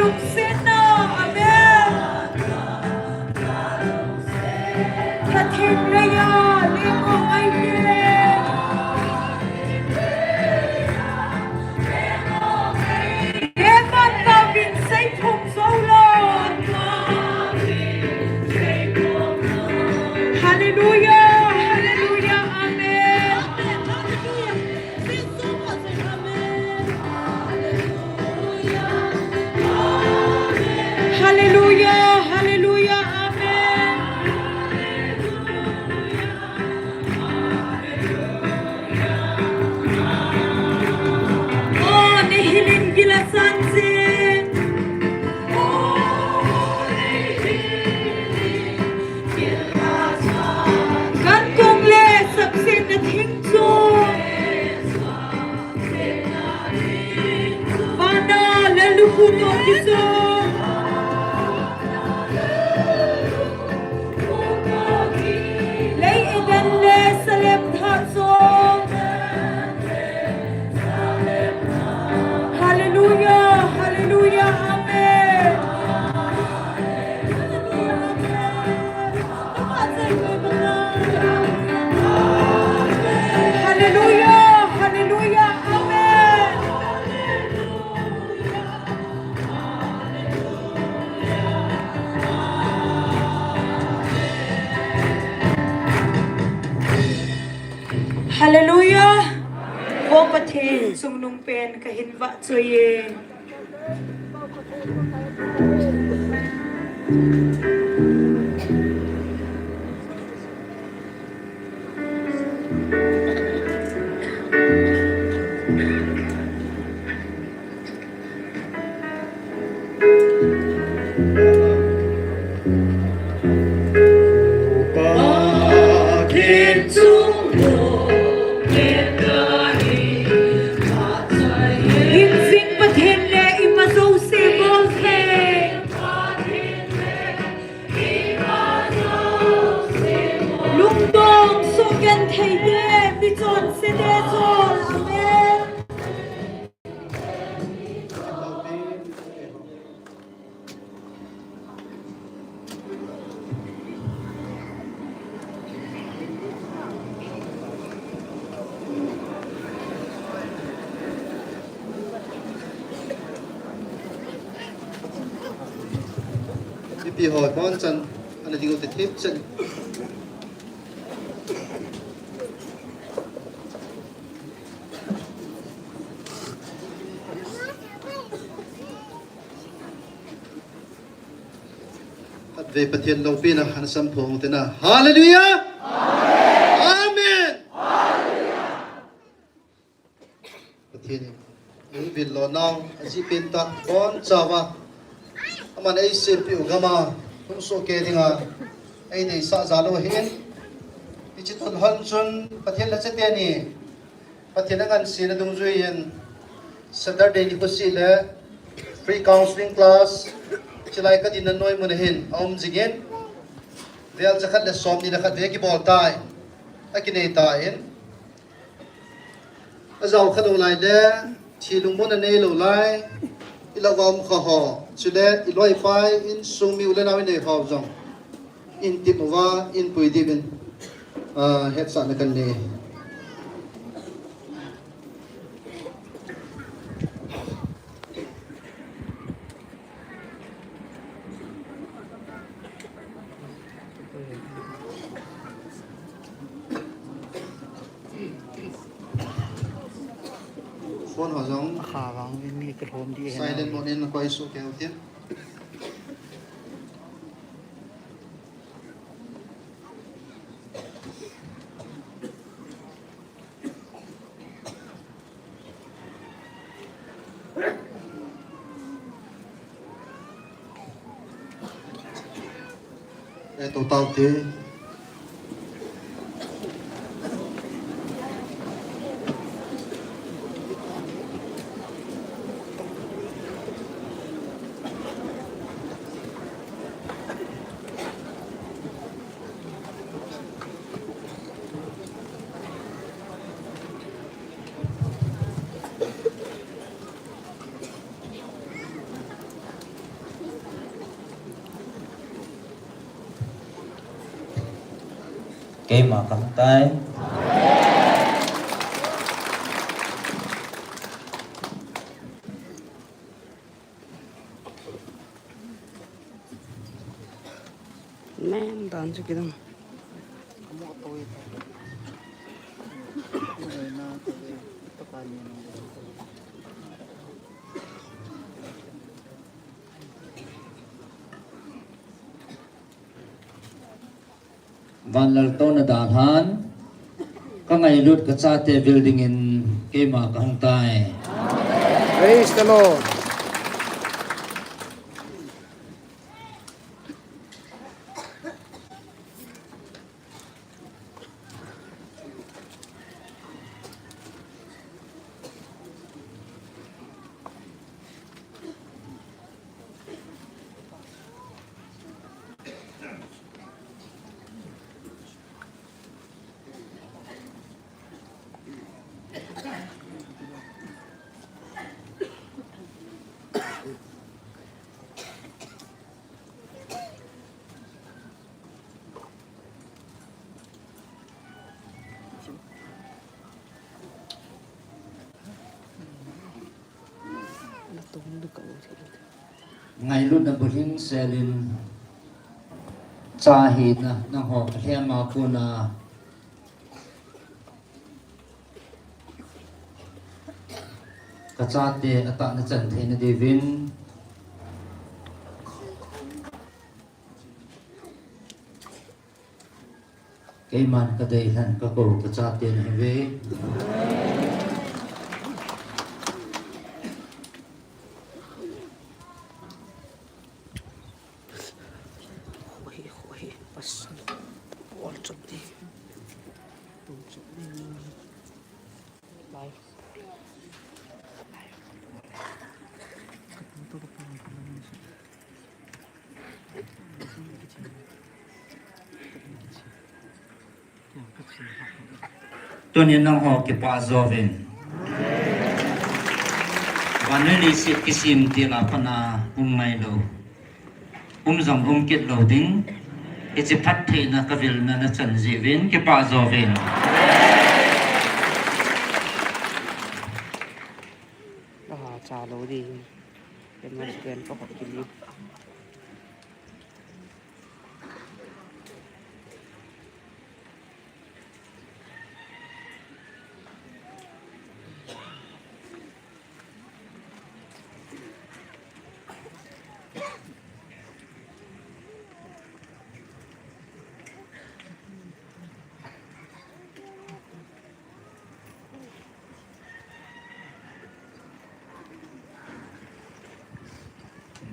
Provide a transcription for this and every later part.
lục xin na amen thật thiên lê ya liên ngọc ai nhé em bắt ta vinh say thùng dâu lon hallelujah hallelujah amen hallelujah hallelujah amen oh nihilin gilasan sin gan kong le sab sin na thing chu bana lalu ku to kiso lay edan le salem tha so hallelujah hallelujah amen hallelujah hallelujah amen hallelujah vô pathe sung nung pen ka hinwa choye Hinsing pathen le imazo se bol the lung dong so gen thei de mi chon se de chol amen Mipi hỏi con chân anh là điều tiếp chân về bát thiên lâu pin là hắn sam phong thế nào hallelujah amen bát thiên những việc lo nong chỉ pin ta con chawa aman ai xem piu gama không so ke dinga ai dei sa zalo hen digital hon chun pathian la chete ni pathian ngan sin dung zui yen Saturday ni ko si le free counseling class chilai ka din noi mun hin om jigen vel zakhat le som ni la khat ve ki bol tai akine ta en azau khadu lai le chi lung mon ne lo lai ilawam kha ho chule iloi pai in sumi ule na ne ho jong in tipwa in puidi bin het sa na kan ne phone ho jong khả vắng mi cái hôm đi silent mode in quay số kéo tiếp để tổ tàu thế Cái mà cầm tay Men dan akidang. Kamu atau itu. Na Pakai niya. Van lal to na dalhan Ka ngay lut ka cha te building in Cái mà cầm tay Praise the Lord. Ngay lut na buhin selin Cha hit na Nang ho Kaya maku na Ka cha te Ata na chan the na divin Cái man ka day han ka ko ka cha te na hive Hoy, pas. All chop di. Chop di. Live. Ito ko pa ng Tunin nang ho ki pa zovin Vanili sit kisim tila pana ngay lo zong kit lo ding It's a patti na ka vilna na chan zivin ki pa zovin chalo di. Yan mas kaya pa ko kilip.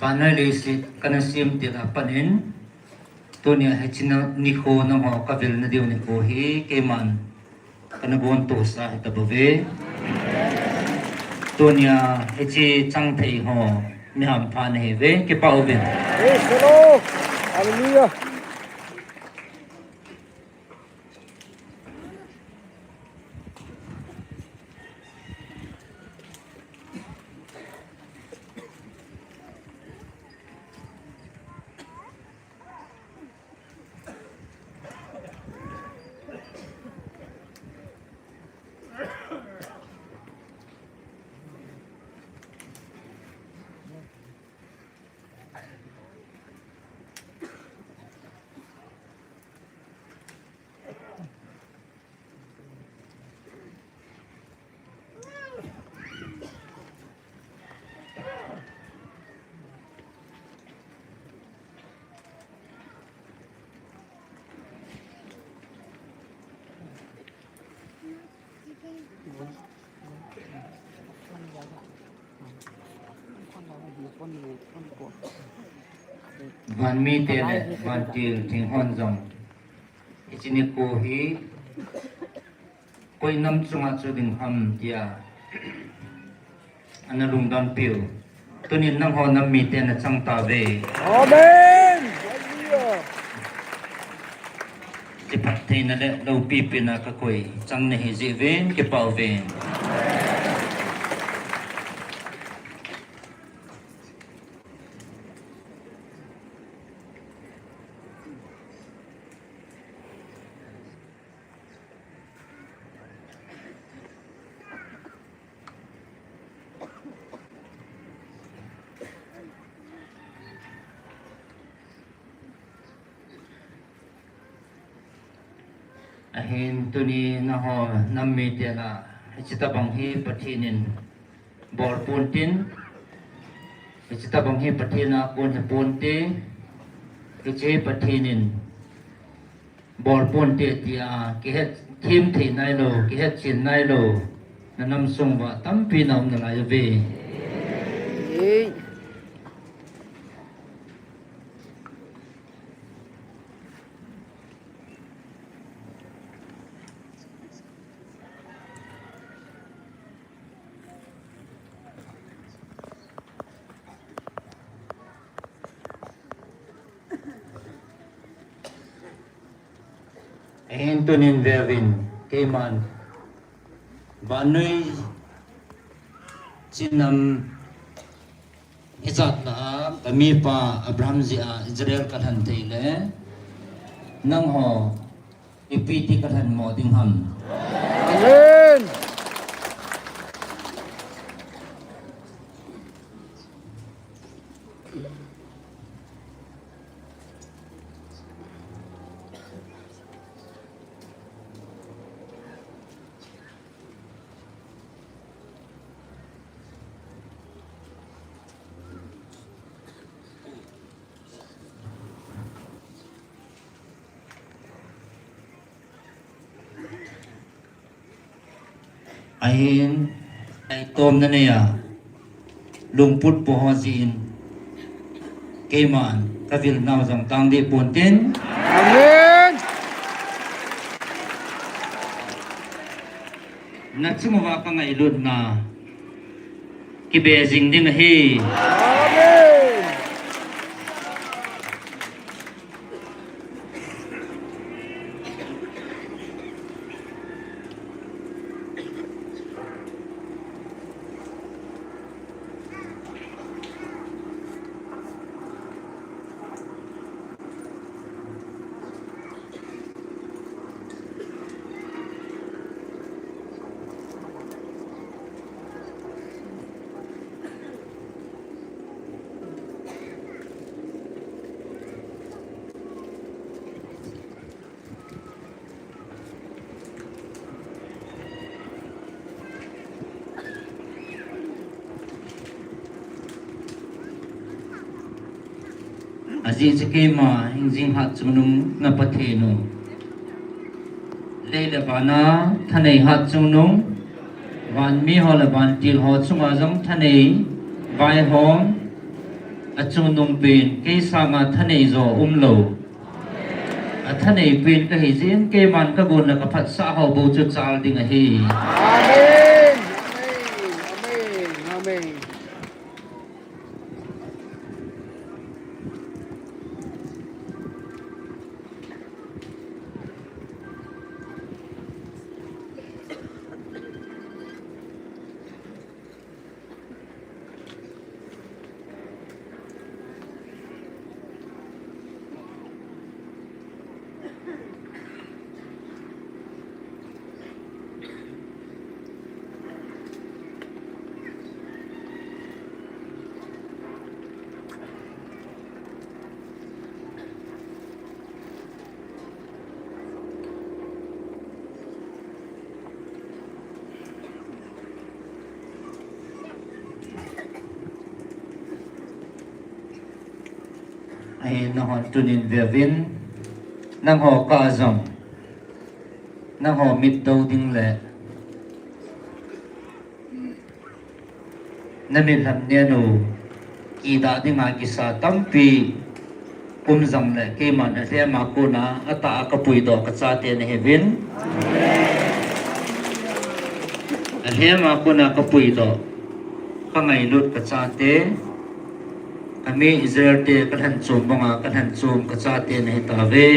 Vanili sit kana sim tila panin Tunia hechina niko na ho ka vilna diw ni ko hi keman kana bon to sa itabove Tunia hechi chang thei ho mi ham phan heve ke pauvin Praise the Lord. Hallelujah. van mi te le van til thing hon jong ichini ko hi koi nam chunga chu ding ham tia ana lungdan piu tunin nang ho nam mi te na chang ta ve Amen. Hallelujah. ti pat the na le lo pi pi na ka koi chang ne hi ji ven ke pau ven ahin tuni na ho nammi tela chitabang hi pathinin bor puntin chitabang hi pathina kun hi punti che pathinin bor punti tia ki het thim thi nai lo ki het chin nai lo nanam sungwa tampi nam na lai ve ahin tunin vervin keman banui chinam izat na kami pa Abraham zia Israel kathan teile nang ho ipiti kathan mo ding ham Amen. ahin ay tom na niya lungput po ho zin keman kavil naw zang tang di puntin Amen. natsumawa ka nga ilud na kibezing din hi Amen. Aziz kema hingjing hat chunung na pathenu leila bana thanei hat chunung van mi hola ban til ho chunga jong thanei vai hom achunung bin ke sanga thanei zo umlo a thanei bin ka hi jin ke man ka gun la ka phat sa ho bu chu chal ding a hi Amen. Amen. Amen. ai na hon tunin vervin nang ho ka zong nang ho mit do ding le na min lam ne nu ki da ding a ki sa tampi kum zam le ke man a le ma ko na ata ka pui do ka cha te ne hevin a le ma ko na ka pui do ka ngai lut ka cha te kami Israel te kathan chum bonga kathan chum ka cha te ne ta ve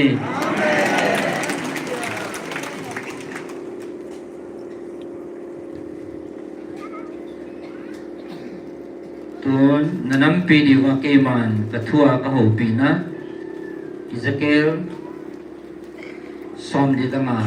tun nanam pi di wa ke man ka thua ka ho pi na Ezekiel som di tanga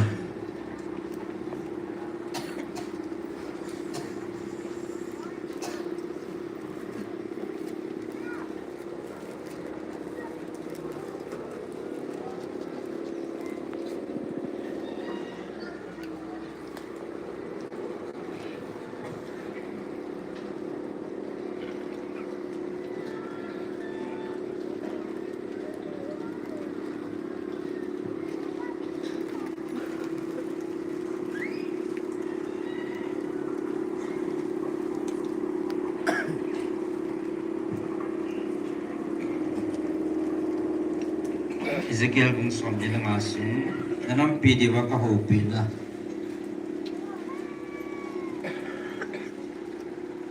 Ezekiel kung som di lang asin, nanang pidi wa kahupin na.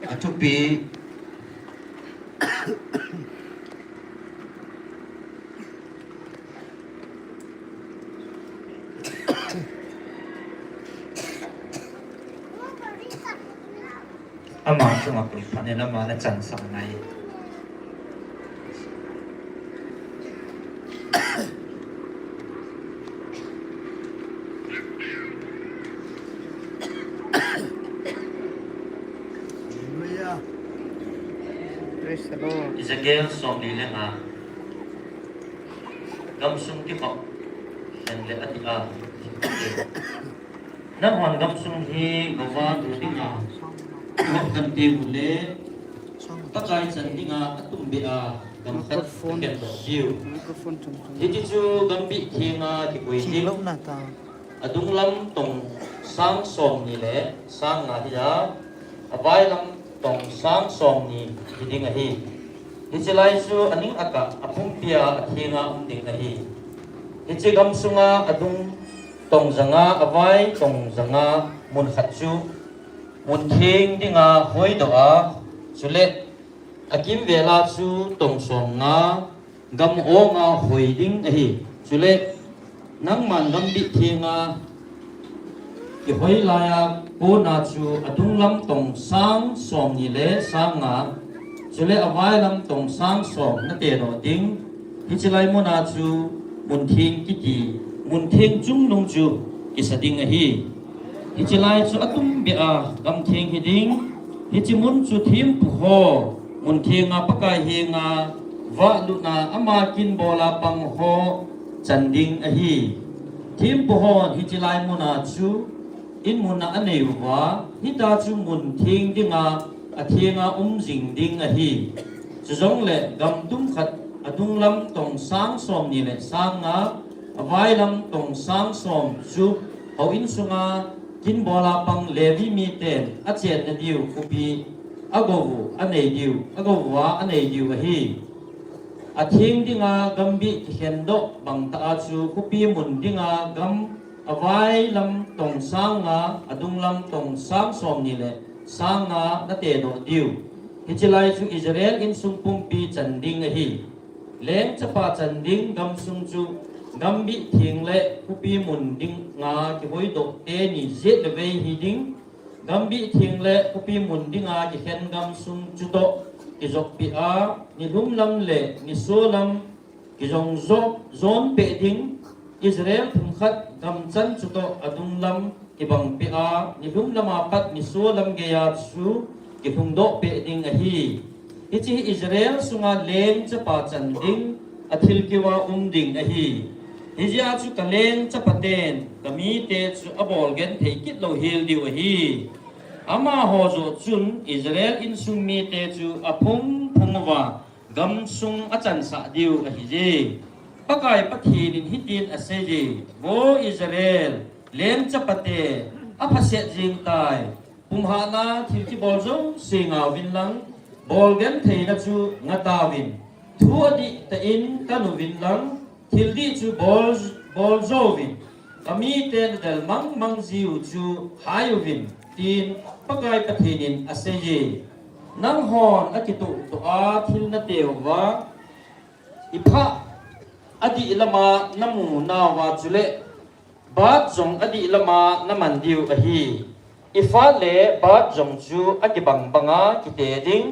Ato pi, amang sumakul panin naman na chan sang nai. Praise the Lord. Ezekiel som di lang ha. Gamsung ki ko. Dan le ati a. Nang wan gamsung hi gawa du ding a. Ngok kan ti mule. Pakai chan ding a atum bi a. Gamkat ken siu. Microphone tum. Hiji chu gambi thinga ki koi ding. Lâu na ta. Adung lam tong sang som ni le sang nga hiya. Avai lam tong sang som ni hiding a hi. Hicilai su aning aka apung pia athinga ding a hi. Hici gamsunga adung tong zanga avai tong zanga mun khatchu mun thing dinga hoi do a sule akim vela chu tong som nga gam o nga hoi ding a hi sule nang man gam bi thinga ki hoi la ya ko na chu adung lam tong sang som ni le sang nga sule avai lam tong sang som na te no ding hicilai mo na chu mun thing kiti mun thing chung nong chu kisading a hi hicilai chu atum bi a gam thing hiding hichimun chu thim pu ho mun thing a pakai hi nga va lu na ama kin bola pang ho chanding a hi thim pu ho hicilai mo na chu in mun na anei wa hita chu mun thing dinga a thinga jing ding a hi chu zong le gam tum khat adung lam tong sang som ni le sang nga avai lam tong sang som chu ho in sunga kin bola pang levi mi ten a chen na diu upi agovu anei diu agowwa anei diu a hi a thing dinga gambi hendo bang ta chu upi mun dinga gam avai lam tong sang nga adung lam tong sang som ni le sang nga na te no diu hichilai chu Israel in sungpum pi chanding a hi leng chapa chanding gam sung chu gambi thing le kupi mun ding nga ki hoi do te ni zet le vei hi ding gambi thing le kupi mun ding nga ki khen gam sung chu do ki jok pi a ni lum lam le ni so lam ki jong zok zon pe ding Israel phum khat gam chan chu do adung lam ki bang pi a ni lum lama pat ni so lam ge ya chu ki phum do pe ding a hi Ichi Israel sunga leng chapa chanding athil kiwa ding a hi hijia chu kaleng chapaten kami te chu abol gen theikit lo hil diu a hi ama ho zo chun Israel in sung mi te chu aphum phumwa gam sung achan sa diu a hi je pakai pathin in hitin a se je bo Israel leng chapate aphaset jing tai pumhana thil ki bol zo singa win lang bol gen thei na chu ngatawin thua di ta in kanuvin lang thil di chu bol zovin kami ten dal mang ziu chu hayuvin tin pakai pathinin aseye nang hon akitu to a thil na tewa ipha adi lama namu nawa chule bat jong adi lama namandiu ahi ifa le bat jong chu akibang banga kite ding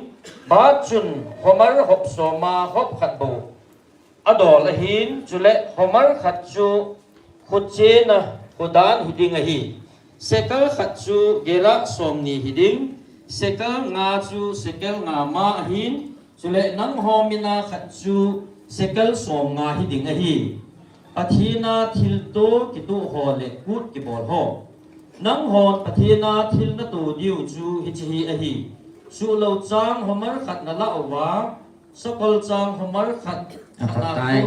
bat chun homar hop soma hop khat bo adol ahin chule homar khat chu khuche na khudan hiding ahi sekal khat chu gela somni hiding sekal nga chu sekal nga ma ahin chule nang homina khat chu sekal som nga hiding ahi pathina thilto kitu hole kut ki bol ho nang hon pathina thil na tu diu chu hichi ahi su lo chang homar khat na la wa sakol chang homar khat Pakai.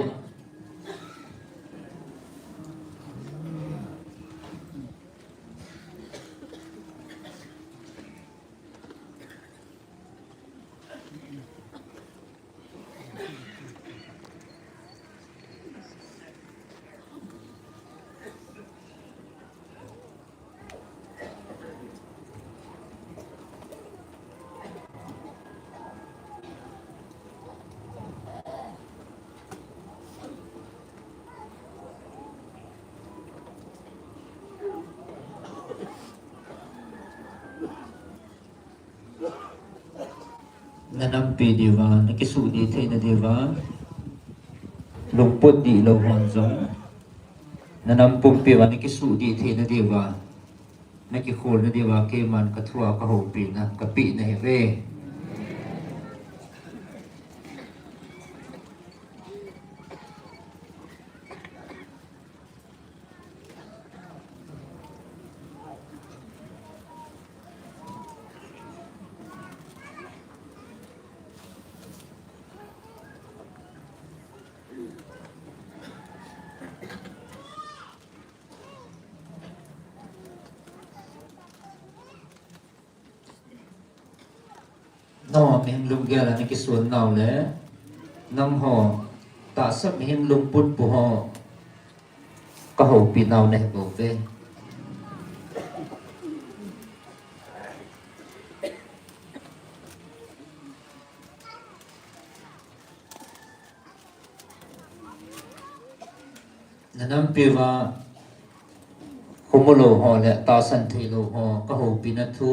nanampi diwa nakisudi thay na diwa lungput di lo honzong nanampumpi wa nakisudi thay na diwa nakikhol na diwa keman kathua kahopi na kapi na heve no mihim lum gela nakisuan naw le nam ho ta sab mihim lum put pu ho kahopi naw na hebo ve nanampi wa khumulo ho le ta san thilo ho kahopi na thu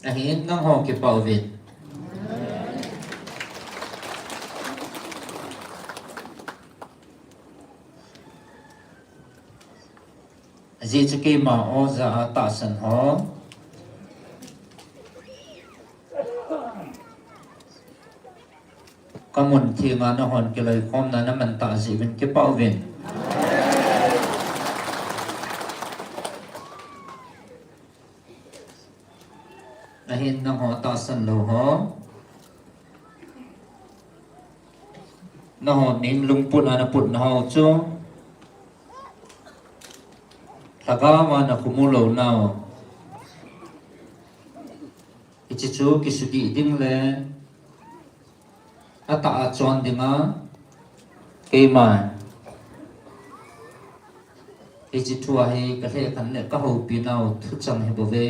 ahin nang ho ki pawin ji chiki ma o za ta san ho kamun thi ma na hon ki lai khom na man ta ji vin ki pawin ahin nang ho ta san lo ho na ho nin lung put ana put na ho chu thagawa na kumulo now ichichu kisudi ding le ata a chon dinga keima ichitu a he ka he kan le ka ho pi now thu chang he bo ve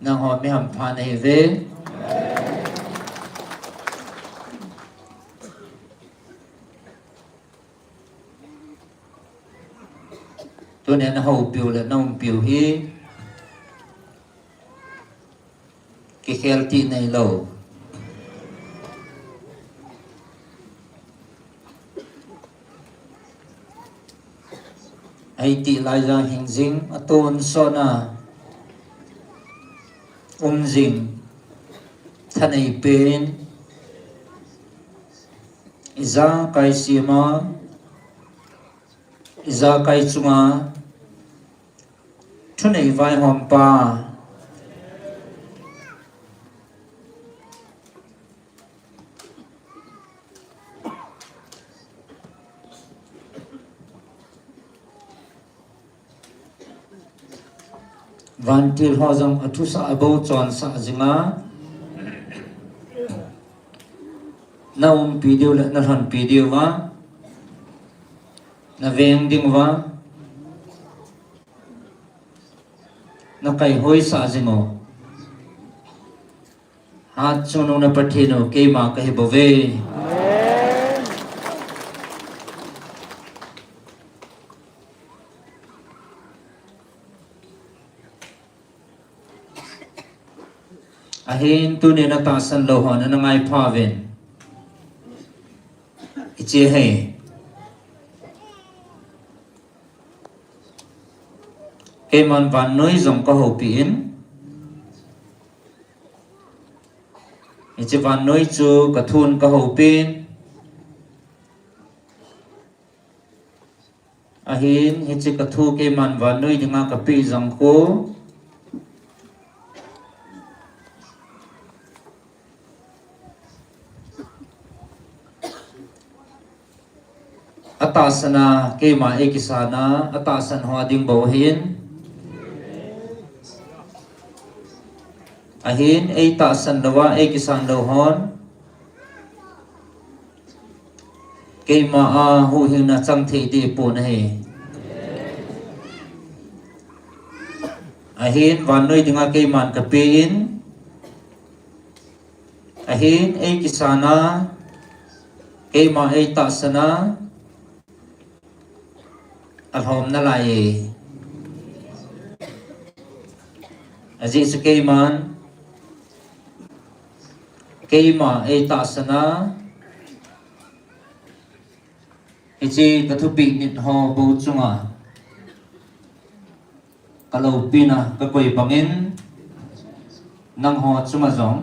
nang ho mi ham pha nei ve tu ne na ho piu le nong piu hi ki khel ti nei lo ai ti lai ra hing jing aton so na jing thanei pen iza kai sima iza kai chunga thunei vai hom pa vantil hozam athusa abo chon sa jinga naum video la na han video wa na veng ding wa na kai hoi sa jingo hat chono na pathino ke ma kahi bove ahin tu ne na ta san lo ho na ngai phaven iche he eman van noi jong ka ho pin iche van noi chu ka thun ka ho pin ahin iche ka thu ke man van noi dinga ka pi jong ko atasana kema ekisana atasan ho ding bohin ahin ei tasan dawa ekisan dohon kema a hu hing na chang thei di pun he ahin vanoi dinga keman kapein ahin ekisana kema ei tasana alhom na lai aji se keman kema ei tasana ichi kathupi nit ho bo chunga kalau pina ka koi bangin nang ho chuma jong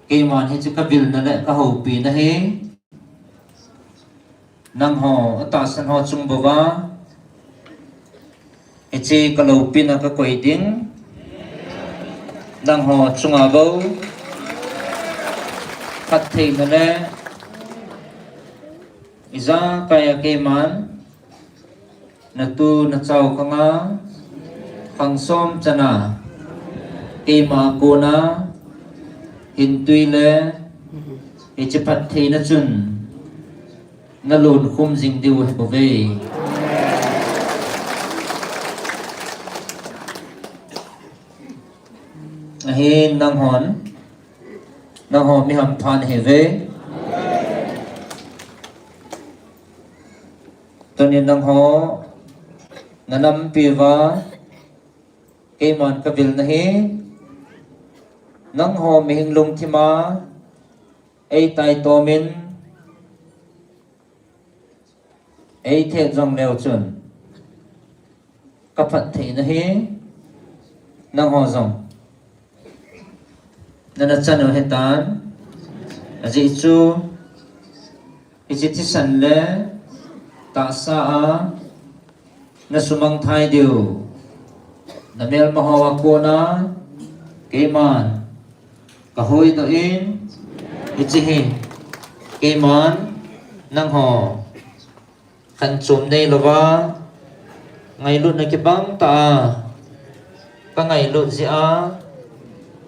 keman hi chu ka vilna le ka ho pi na he nang ho atasan ho chung bawa ichi kalau pina ka koi ding nang ho chunga bo khat thei na le iza kaya keman na tu na chau kanga khang som chana kema ko na hin tui le ichi phat thei na chun na lun khum jing diu he bo ve ahin nang hon mi ham phan he ve tunin nang ho nanam piwa keman ka vilna he nang ho mi hing lung thima ei tai to min ei the jong leo chun ka phat thei na he nang ho jong nana chano he tan aji chu ichi thi san le ta sa a na sumang thai diu na mel mahawa ko na keman kahoy do in ichi he keman nang ho khan chum nei lova ngai lut na ki bang ta ka ngai lut si a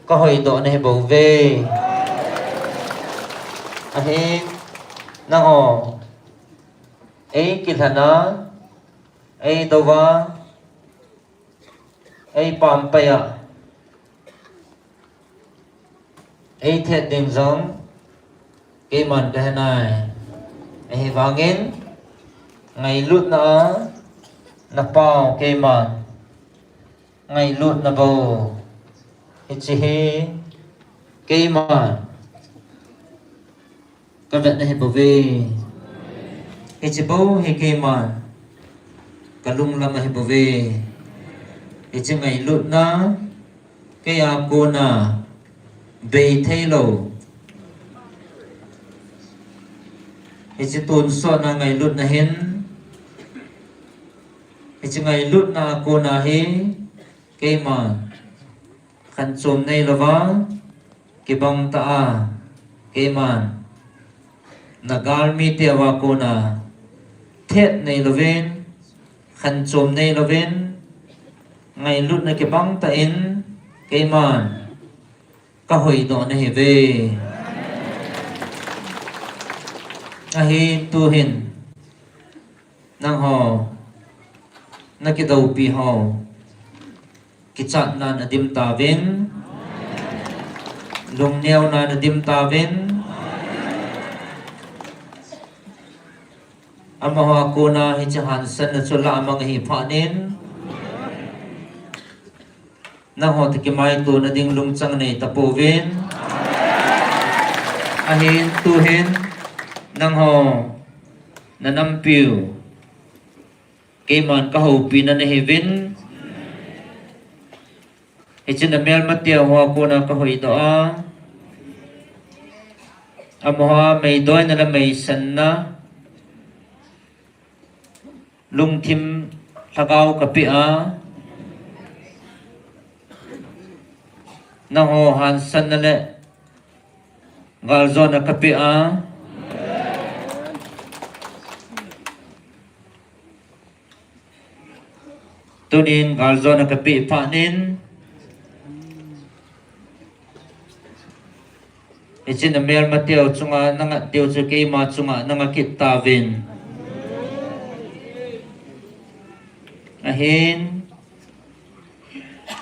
ka hoi do na he bo ve a he nang ho ei kilhana ei dowa ei pam paya ei thiệt điểm giống cái mần cái này ei vangin ngày lút na pao cái mần ngày lút na bầu ichi cái mần cái vật này bầu về ichi bầu hay cái mần cái lung làm hay bầu về ichi ngày lút na cái cô na về thay lầu ichi tôn so na ngày lút na hin ichi ngày lút na cô na hi cái mà khăn chôm này là vá cái băng ta cái mà na gal mi tia wa cô na thiệt này là bên khăn chôm này là bên ngày lút na cái băng ta in cái mà ka hoi do na he ve a hi tu hin nang ho na ki do pi ho ki chat na na dim ta ven lung neo na na dim ta ven ama ho ko na hi cha han san na chula amang hi pha nin na ho ti ki mai tu na ding lung chang nei tapo ven a hin tu hin nang ho na nam piu ke man ka ho pi na he vin e chen na mel matia ho ko na ka hoi do a amha mei doi na la mei san na lung thim thagau ka pi a na ho han san na le ngal zona kapi a tunin ngal zona kapi panin ichin amel mateo chunga nanga teo chu ke ma chunga nanga kit tavin ahin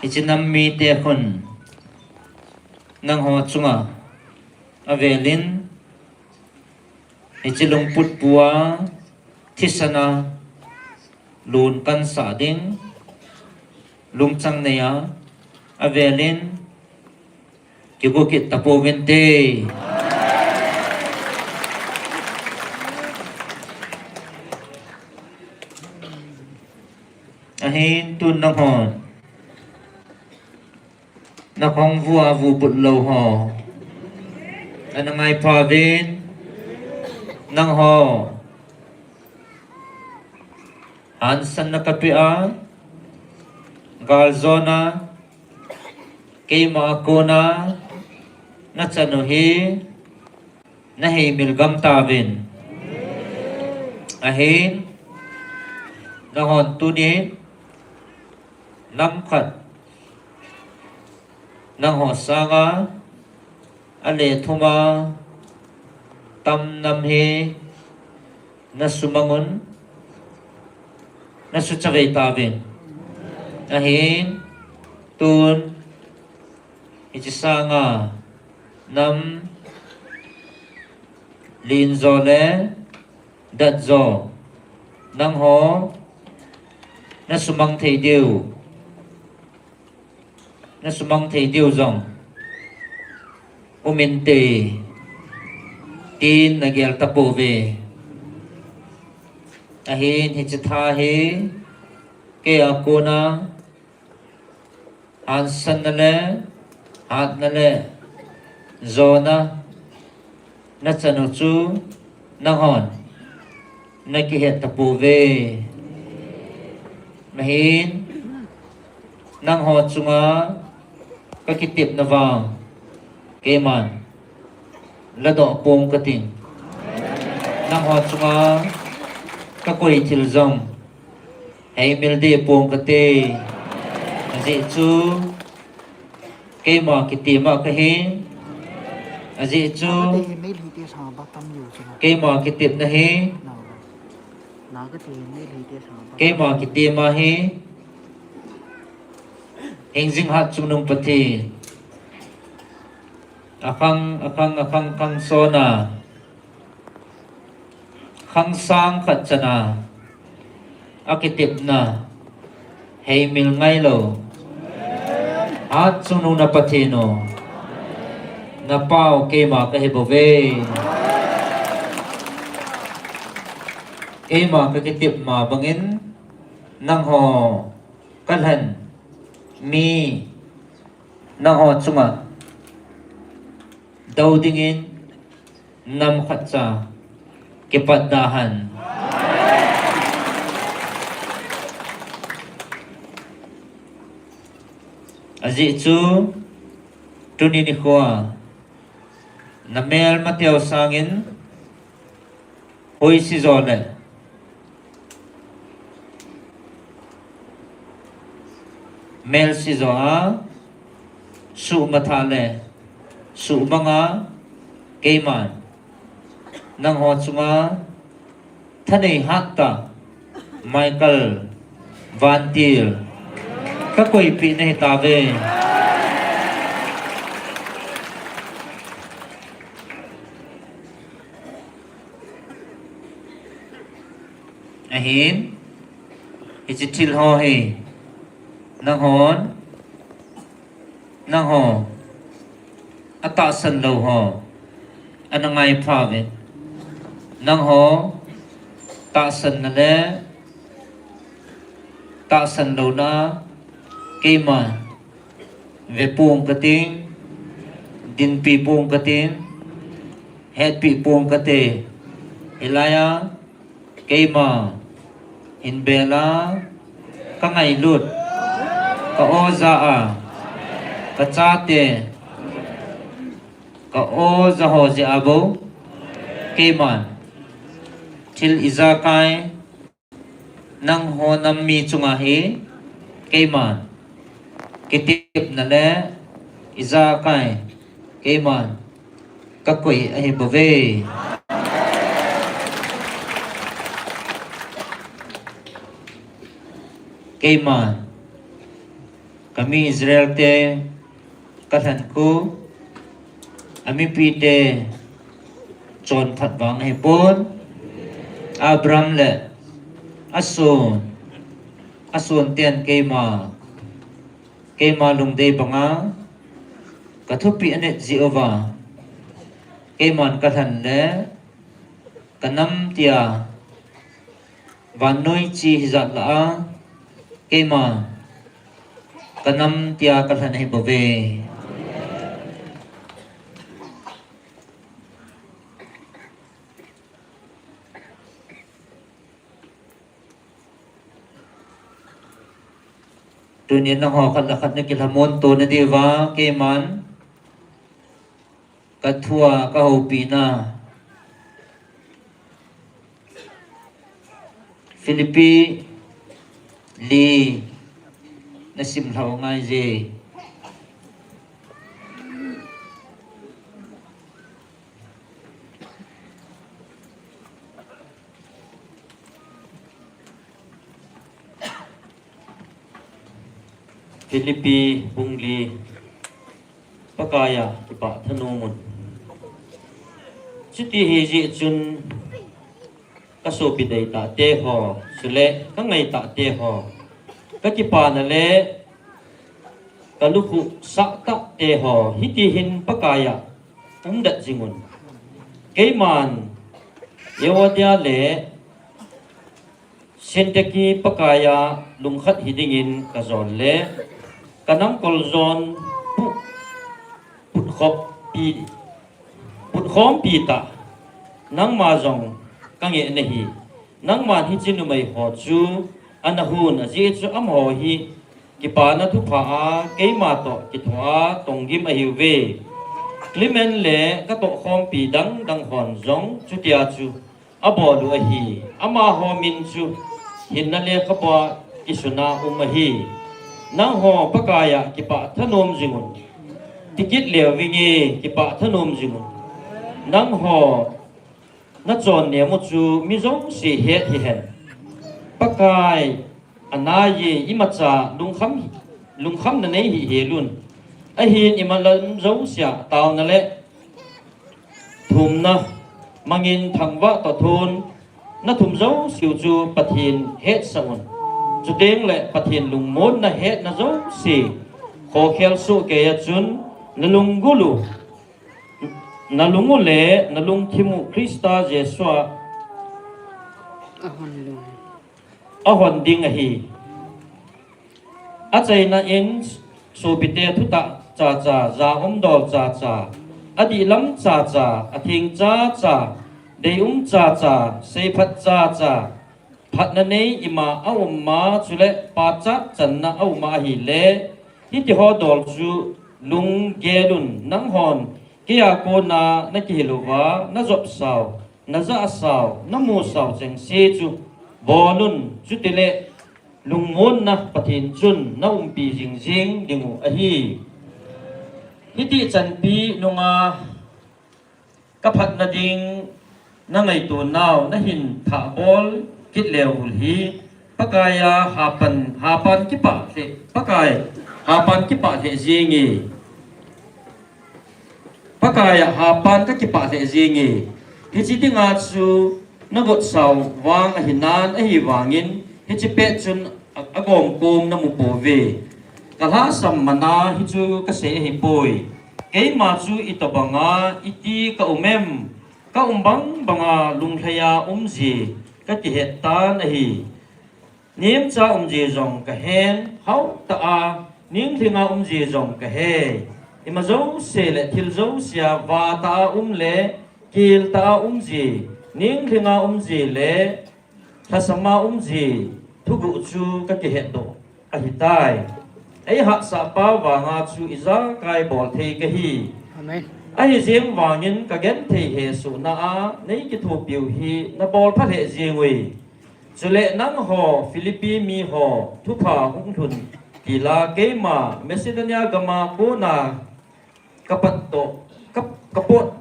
ichinam mi te khun nang ho chunga avelin ichilung put puwa thisana lun kan sa ding lung chang neya avelin kibukit tapovin te ahin tun nang hon na khong vua vu put lâu ho anangai pavin nang ho an san na kapia gal zona keima kona na chanu hi na hi milgam tavin ahin na hon tu ni lam khat nang ho sanga ale thuma tam nam hi na sumangun na suchavei tavin ahin tun ichisanga nam lin zo le dat zo nang ho na sumang thei diu na sumang thei diu zong umin te tin nagyal tapo ve ahin hichitha hi ke akona ansan na le hat na le zona na chanu chu na hon na ki het tapo ve mahin nang ho chunga ka kitip na wang ke man la do pom ka ting nang ho chunga ka koi thil zong hei mil de pom ka te aji chu ke ma kitima ka he aji chu ke ma kitip na he ke ma kitima he engzing hat chunung pati akang sona khang sang khat chana akitip na hei mil ngai lo hat chunung na pati no na pau ke ma ka he bove ke ma ka kitip ma bangin nang ho kalhan mi nang ho chunga daw dingin nam khatsa kipadahan aji chu tuni ni khoa na mel mateo sangin hoi si zole mel si zo a su mathale su manga keiman nang ho chunga thanei hatta Michael Vantil ka koi pi nei ta ve ahin ichitil ho he nang ho ata san lo ho anangai phave nang ho ta san na le ta san lo na keima ve pung kating din pi pung kating het pi pung kate hilaya keima in bela ka ngai lut ka oza a ka chate ka o za ho je abo keman til izakai nang ho nam mi chunga hi keman kitip na le izakai keman ka koi a hi bove keman kami Israel te kathan ku ami pi te chon phat wang he pon Abram le asun tian keima lung de banga kathupi ane Jehovah keiman kathan le kanam tia vanoi chi hizat la keima kanam tia kathan he bove tunin na ho khat lakhat na kilhamon to na dewa keman kathua ka ho pina Philippi li na sim thau ngai je Philippi bungli pakaya kipa thanumun chiti heji chun kaso bidai ta te ho sule ka ngai ta te ho ka kipa na le kaluku sa ta te ho hiti hin pakaya umdat jingun keiman yewadia le senteki pakaya lungkhat hidingin kazon le kanam kolzon put khom pi ta nang ma jong kange nehi nang man hi chinu mai ho chu anahun aji chu am ho hi kipa na thu pha a keima to ki thwa tonggim a hiwe Clement le ka to khom pi dang hon jong chu tia chu abo lu a hi ama ho min chu hin na le ka pa kisuna hi nang ho pakaya kipa thanom jingun tikit lewingi kipa thanom jingun nang ho na chon ne mu chu mi jong si het hi hen pakai anayi imacha lungkham na nei hi helun a hin imalam jong sia taw na le thum na mangin thangwa to thun na thum jong siu chu pathin het saun chu deng le pathin lungmon na het na jong si kho khel su ke ya chun na lungulu na lungu le na lung thimu Krista Jesua ahon ding a hi a chai na in su bite thuta cha za dol cha adi lam cha a thing cha deum cha sei phat cha phat na nei ima ma chule pa cha chan na ma hi le hi ti ho dol chu lung gelun nang hon kia ko na kiluwa na job saw na za saw na mu saw cheng se chu bonun chu tile lungmon na pathin chun na pi jing dingu a hi hiti chan pi nunga kaphat na ding na ngai tu naw na hin tha bol kit lewul hi pakaya hapan kipa se pakai hapan kipa se jingi pakaya hapan ka kipa se jingi hi chi tinga chu na got saw wang a hinan a hi wangin hi chi pe chun agom kom na mu po ve kala sammana hi chu ka se hi poi keima chu itabanga iti ka umem ka umbang banga lungthaya umji ka ti het tan a hi nim cha umji jong ka hen hau ta a nim thinga umji jong ka he imazo se le thil zo sia wa ta le kil ta umji nim thinga umji le thasama umji thugu chu ka ti het do a hi tai ai ha sa pa wa nga chu iza kai bol thei ka hi Amen. ai riêng vào những cái gen thì hệ số na nấy cái thủ biểu hi na bol phát hệ riêng vậy cho lệ nắng họ Philippines mi họ thu thả hung thun kỳ là cái mà Macedonia gama cô na kapat to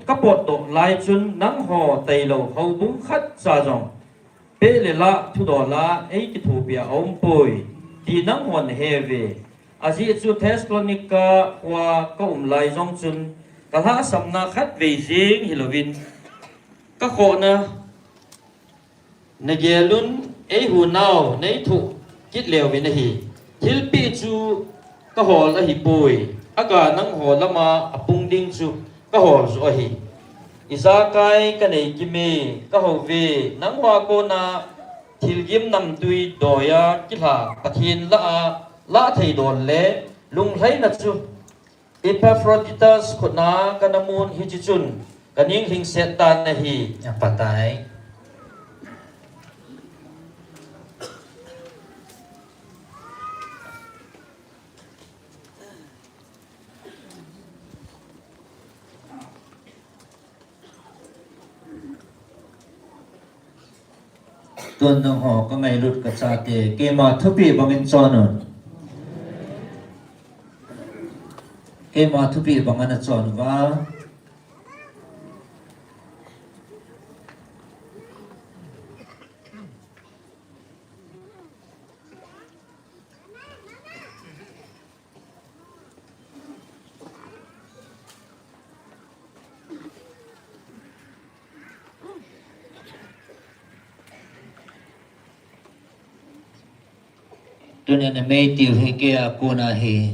kapot to lai chun nắng họ tây lâu hậu bung khát sa rong pe lệ la thu đỏ la ấy cái thủ biểu ông bồi thì nắng hòn hè về azi chu Thessalonica qua có lai rong chun cả ha sam na khát về riêng Hilovin các họ na nage lun ấy hu nào nấy thụ chít lèo về này thil pi chu các họ là hi bồi aga nang họ lama apung ding chu các họ rồi hi isa kai cái này kimi các họ về nang hoa cô na thil gim nam tui doya kitha pathin la thei don le lung lấy na chu Epaphroditus khona kanamun hi chi chun kaning hing set tan na hi Pakai tuần đồng hồ có ngày lụt cả cha tề kê mà thúc bị bằng in cho nữa kê mà thúc bị bằng anh cho nữa và tuần này mấy tiêu hay kia cô na hi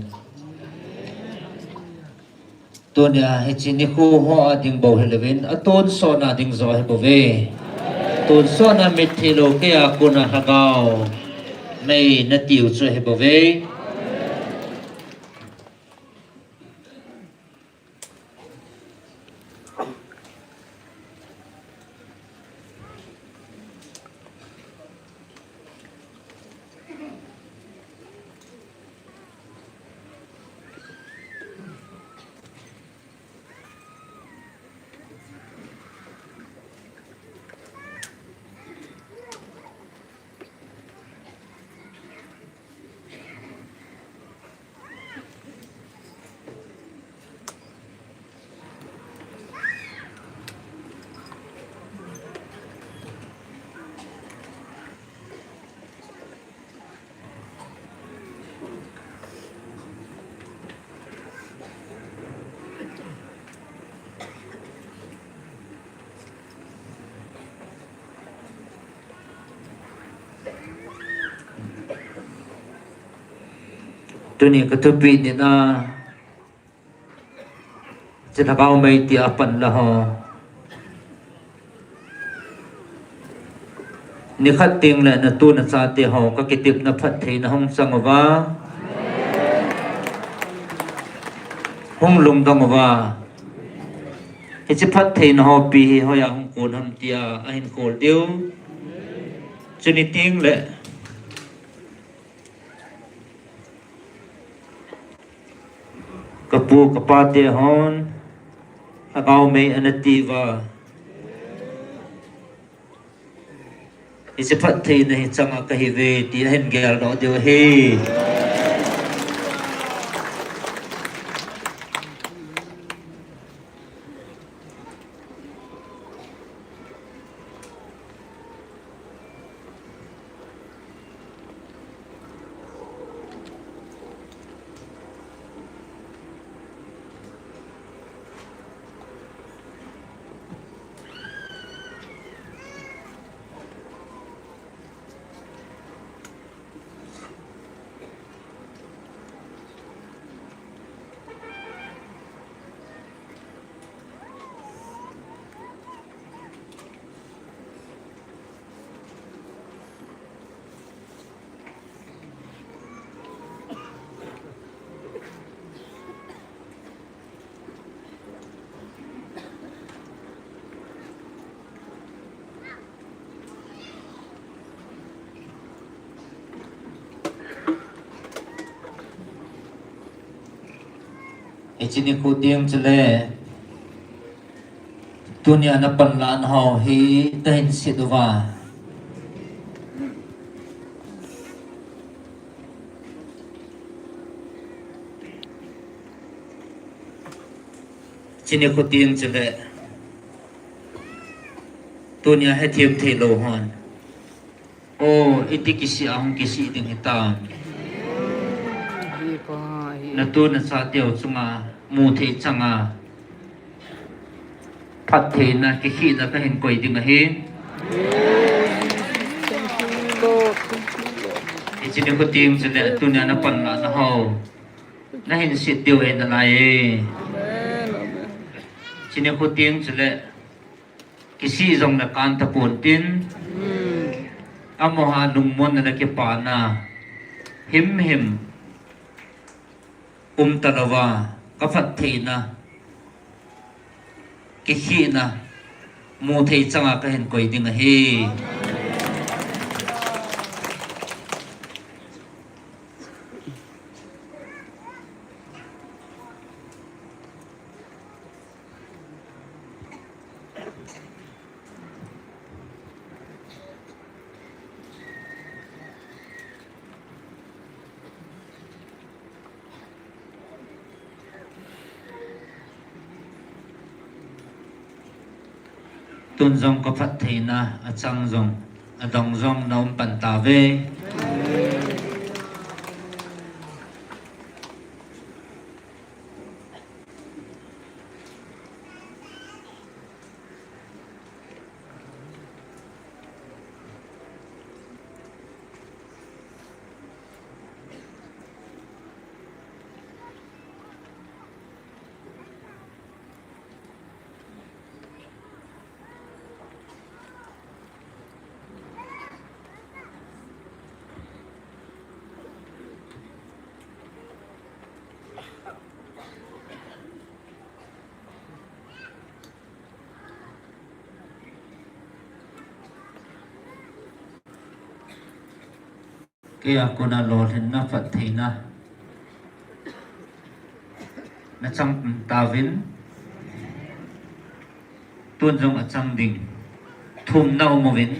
tuần này hay chỉ ni cô hoa tiếng bầu hay là bên ở tuần so na tiếng gió hay bầu về tuần so na mấy thilo kia cô na hagao mấy na tiêu cho hay bầu về tuần này cái thứ bị này na chỉ là bao mấy tia phần là họ nếu khách tiền lại là tu là sao thì họ có cái tiệm là phật thì nó không sang mà không lùng đâu mà cái chỉ phật thì nó họ bị họ ya không cồn ham tia anh cồn tiêu cho nên tiền lại kapu kapate hon agao me anativa isipat thi nahi changa kahive ti hen gel do de he Ichini kudiam chale tunia na panlan ho hi tahin sidwa chini ko tiang chele tunia he thiam thelo hon o iti kisi ahong kisi ding hitam na tu na sa teo chunga mu the changa phat the na kisi na ka hin koi ding a hi chini ko tiang chele tunia na panlan na ho na hin sit teo en na lai chini ko tiang chele kisi zong na kan ta pon tin amoha nungmon na nakipana him tarawa kapathe na kisi na mu thei changa ka hen koi ding a hi tun zong ko phat thei na achang zong adong zong naum pan ta ve kaya ko na lolen na phat thei na chang tavin tuan zong achang ding thum na umovin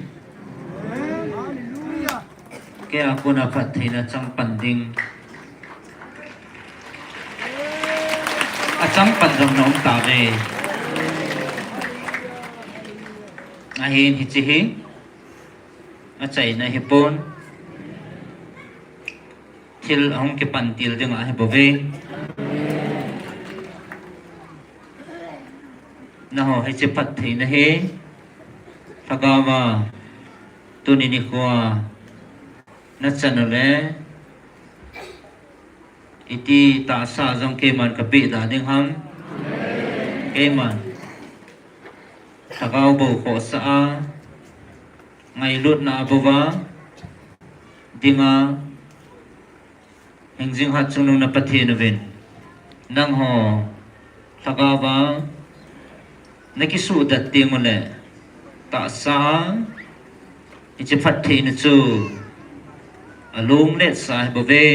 kaya ko na phat thei na chang panding achang pan zong na ta ve ahin hi chi hi achai na hi pon til hong ke pan til ding a he bove na ho he che phat thei na he thagawa tuni ni kwa na chanale iti ta sa jong ke man ka pe da ding ham ke man thagaw bo ko sa a ngai lut na bova dinga Hingjing hat chung nung na pathe na vin nang ho thagawa nakisu dat ting mole ta sa ichi phat the na chu alung let sa bo ve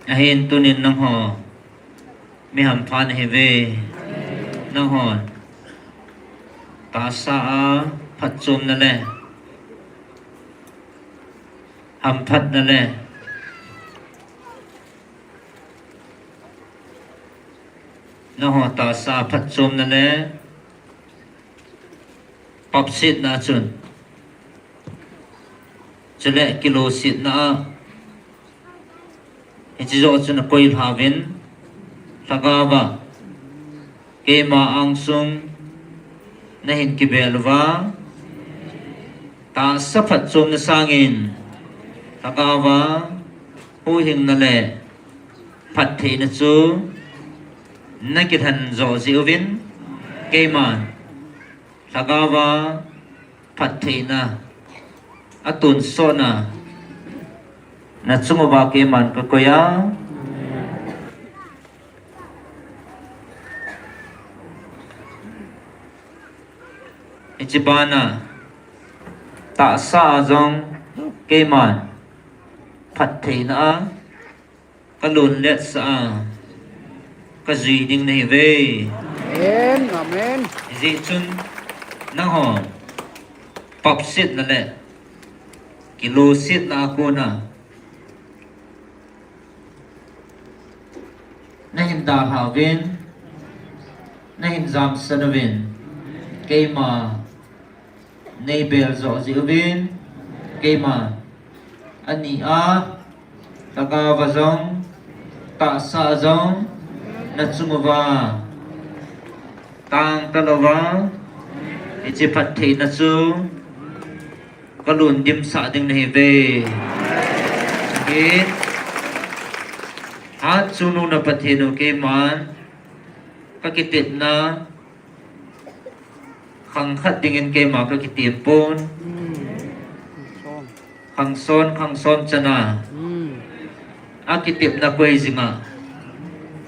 ahin tunin nang ho mi ham phan he ve nang ho ta sa phat chum na le ham phat na le na ho ta sa phat chum na le pop sit na chun chele kilo sit na ichi zo chun koi havin thagawa ke ma ang sung na hin ki belwa ta sa phat chum na sangin thagawa hu hing na le phat the na chu na ki than zo ziovin ke man thagawa phat the na atun so na chungo ba ke man ka koya ichibana ta sa zong ke man phat the na cái lùn lệ sa cái gì đinh này về Amen. Amen. gì chun năng hòn pop sit là lệ kilo sit là cô na nay hình đào hào viên nay hình giảm sân viên cây mà nay bèo rõ dữ viên cây mà anh nhỉ ta ca và giống ta sa giống na tsumova tang talova ichi phat thei na chu kalun dim sa ding nei ve ke ha chu nu na pathenu ke man ka kitit na khang khat ding en ke ma ka kitim pon khang son chana akitip na kwei zinga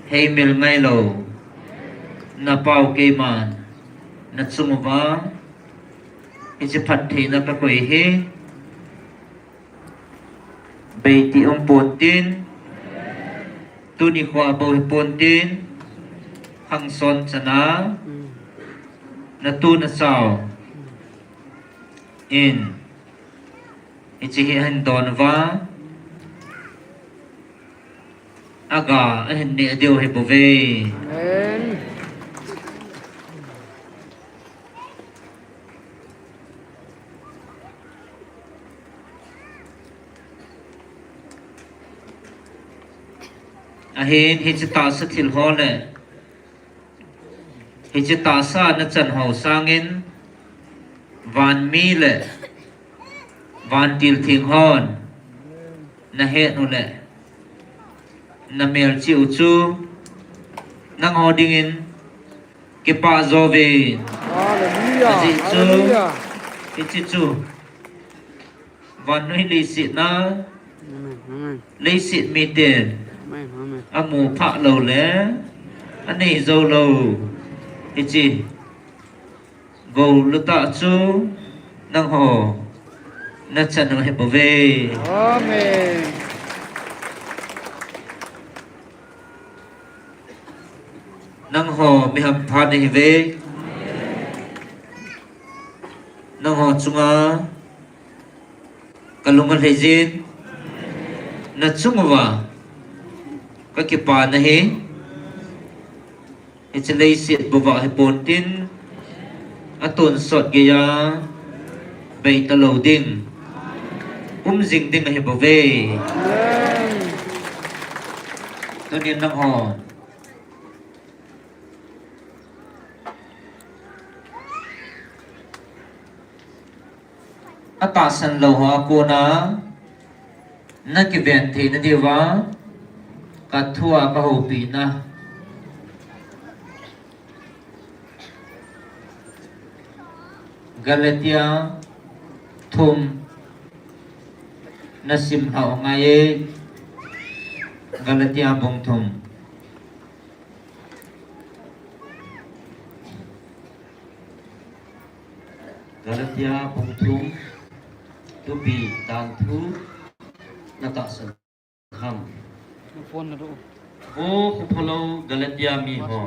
hei mil ngai lo na pau ke man na tsumova ichi phat thei na ka kwei he beiti pon tin tu ni khwa bo pon tin khang son chana na tu na sao in ichi hi han don va aga hen ne deu he bove Amen. ahin hi chita sa thil ho le hi chita sa na chan ho sangin van mi le van til thing hon na he nu le na mel chiu chu nang ho ding in ke pa zo ve Hallelujah. Aji chu Hallelujah. hi chi chu van noi li sit na Amen. Amen. li sit mi ten Amen. Amen. amu pha lo le ani zo lo hi chi go lu ta chu nang ho na chan ho he bo ve Amen. nang ho mi ham pha ni ve nang ho chunga kalungal hejin na chungwa ka ki pa na he ichlei sit bova he pontin aton sot ge ya bei ta lo ding jing ding he bove Amen. to ni nang ho atasan lo ha ko na ki ven thi na diwa ka thua ka ho pi na Galatia thum na sim hao ngai Galatia bong thum Galatia bong thum tu bi dan thu na ta san ham Phone na do. o khu pholo Galatia mi ho